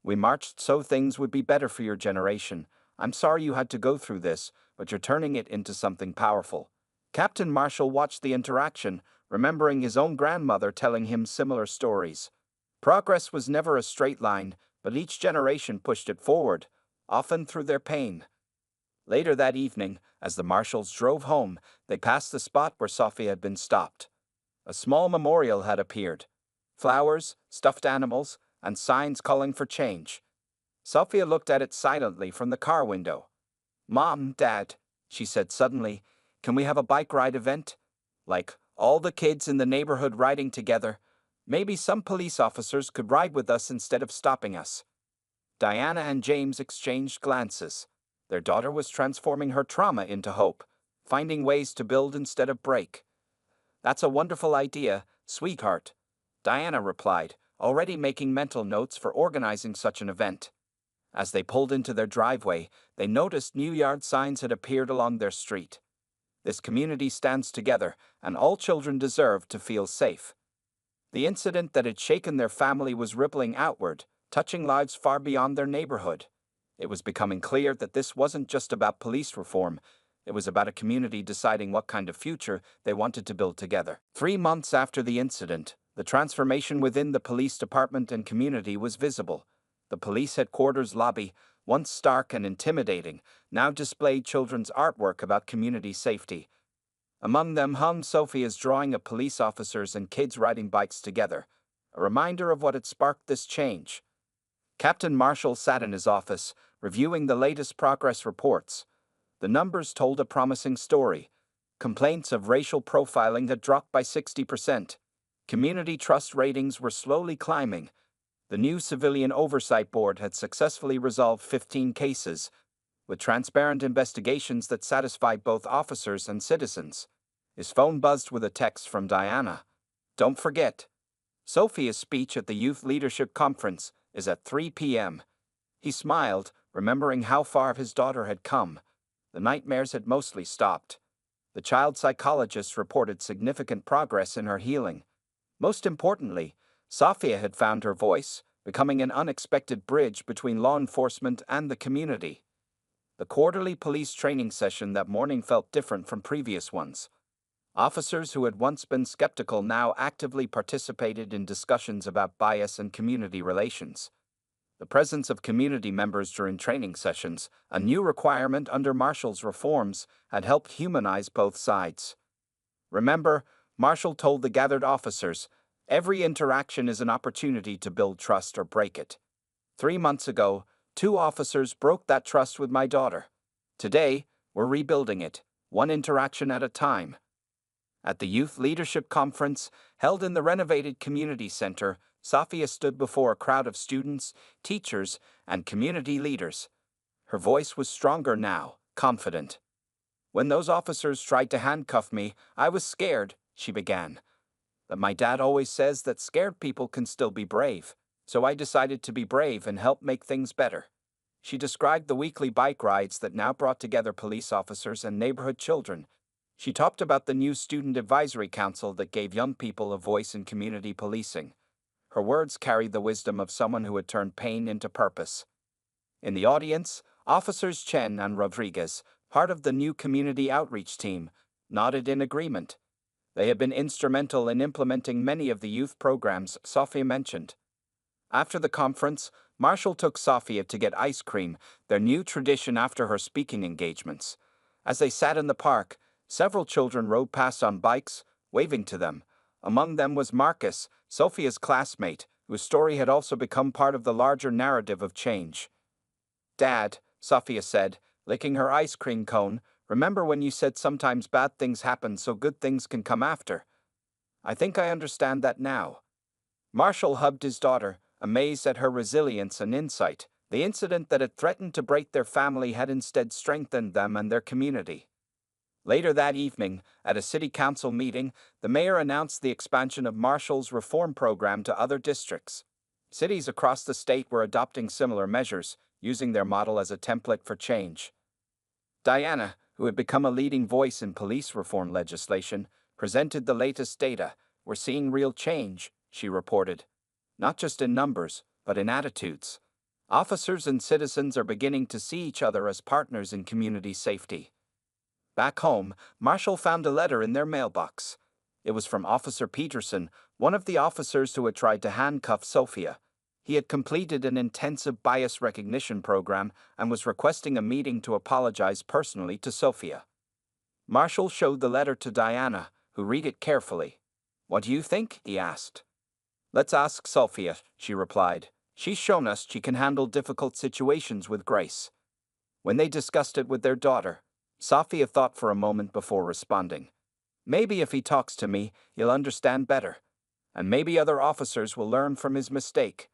"We marched so things would be better for your generation. I'm sorry you had to go through this, but you're turning it into something powerful." Captain Marshall watched the interaction, remembering his own grandmother telling him similar stories. Progress was never a straight line, but each generation pushed it forward, often through their pain. Later that evening, as the Marshalls drove home, they passed the spot where Sophia had been stopped. A small memorial had appeared. Flowers, stuffed animals, and signs calling for change. Sophia looked at it silently from the car window. "Mom, Dad," she said suddenly, "can we have a bike ride event? Like, all the kids in the neighborhood riding together. Maybe some police officers could ride with us instead of stopping us." Diana and James exchanged glances. Their daughter was transforming her trauma into hope, finding ways to build instead of break. "That's a wonderful idea, sweetheart," Diana replied, already making mental notes for organizing such an event. As they pulled into their driveway, they noticed new yard signs had appeared along their street. "This community stands together, and all children deserve to feel safe." The incident that had shaken their family was rippling outward, touching lives far beyond their neighborhood. It was becoming clear that this wasn't just about police reform. It was about a community deciding what kind of future they wanted to build together. 3 months after the incident, the transformation within the police department and community was visible. The police headquarters lobby, once stark and intimidating, now displayed children's artwork about community safety. Among them hung Sophia's drawing of police officers and kids riding bikes together, a reminder of what had sparked this change. Captain Marshall sat in his office, reviewing the latest progress reports. The numbers told a promising story. Complaints of racial profiling had dropped by 60%. Community trust ratings were slowly climbing. The new Civilian Oversight Board had successfully resolved 15 cases, with transparent investigations that satisfied both officers and citizens. His phone buzzed with a text from Diana. "Don't forget, Sophia's speech at the Youth Leadership Conference is at 3 p.m. He smiled, remembering how far his daughter had come. The nightmares had mostly stopped. The child psychologist reported significant progress in her healing. Most importantly, Sophia had found her voice, becoming an unexpected bridge between law enforcement and the community. The quarterly police training session that morning felt different from previous ones. Officers who had once been skeptical now actively participated in discussions about bias and community relations. The presence of community members during training sessions, a new requirement under Marshall's reforms, had helped humanize both sides. Remember, Marshall told the gathered officers, every interaction is an opportunity to build trust or break it. 3 months ago, 2 officers broke that trust with my daughter. Today, we're rebuilding it, one interaction at a time. At the Youth Leadership Conference, held in the renovated community center, Safia stood before a crowd of students, teachers, and community leaders. Her voice was stronger now, confident. When those officers tried to handcuff me, I was scared, she began. But my dad always says that scared people can still be brave, so I decided to be brave and help make things better. She described the weekly bike rides that now brought together police officers and neighborhood children. She talked about the new Student Advisory Council that gave young people a voice in community policing. Her words carried the wisdom of someone who had turned pain into purpose. In the audience, Officers Chen and Rodriguez, part of the new community outreach team, nodded in agreement. They had been instrumental in implementing many of the youth programs Safia mentioned. After the conference, Marshall took Safia to get ice cream, their new tradition after her speaking engagements. As they sat in the park, several children rode past on bikes, waving to them. Among them was Marcus, Sophia's classmate, whose story had also become part of the larger narrative of change. Dad, Safia said, licking her ice cream cone, remember when you said sometimes bad things happen so good things can come after? I think I understand that now. Marshall hugged his daughter, amazed at her resilience and insight. The incident that had threatened to break their family had instead strengthened them and their community. Later that evening, at a city council meeting, the mayor announced the expansion of Marshall's reform program to other districts. Cities across the state were adopting similar measures, using their model as a template for change. Diana, who had become a leading voice in police reform legislation, presented the latest data. We're seeing real change, she reported. Not just in numbers, but in attitudes. Officers and citizens are beginning to see each other as partners in community safety. Back home, Marshall found a letter in their mailbox. It was from Officer Peterson, one of the officers who had tried to handcuff Safia. He had completed an intensive bias recognition program and was requesting a meeting to apologize personally to Safia. Marshall showed the letter to Diana, who read it carefully. What do you think? He asked. Let's ask Safia, she replied. She's shown us she can handle difficult situations with grace. When they discussed it with their daughter, Safia thought for a moment before responding. Maybe if he talks to me, he'll understand better. And maybe other officers will learn from his mistake.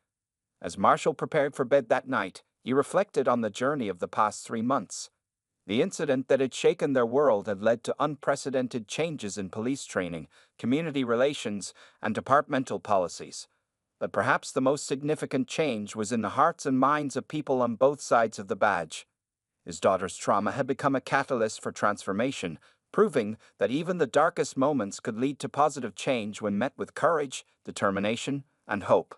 As Marshall prepared for bed that night, he reflected on the journey of the past 3 months. The incident that had shaken their world had led to unprecedented changes in police training, community relations, and departmental policies. But perhaps the most significant change was in the hearts and minds of people on both sides of the badge. His daughter's trauma had become a catalyst for transformation, proving that even the darkest moments could lead to positive change when met with courage, determination, and hope.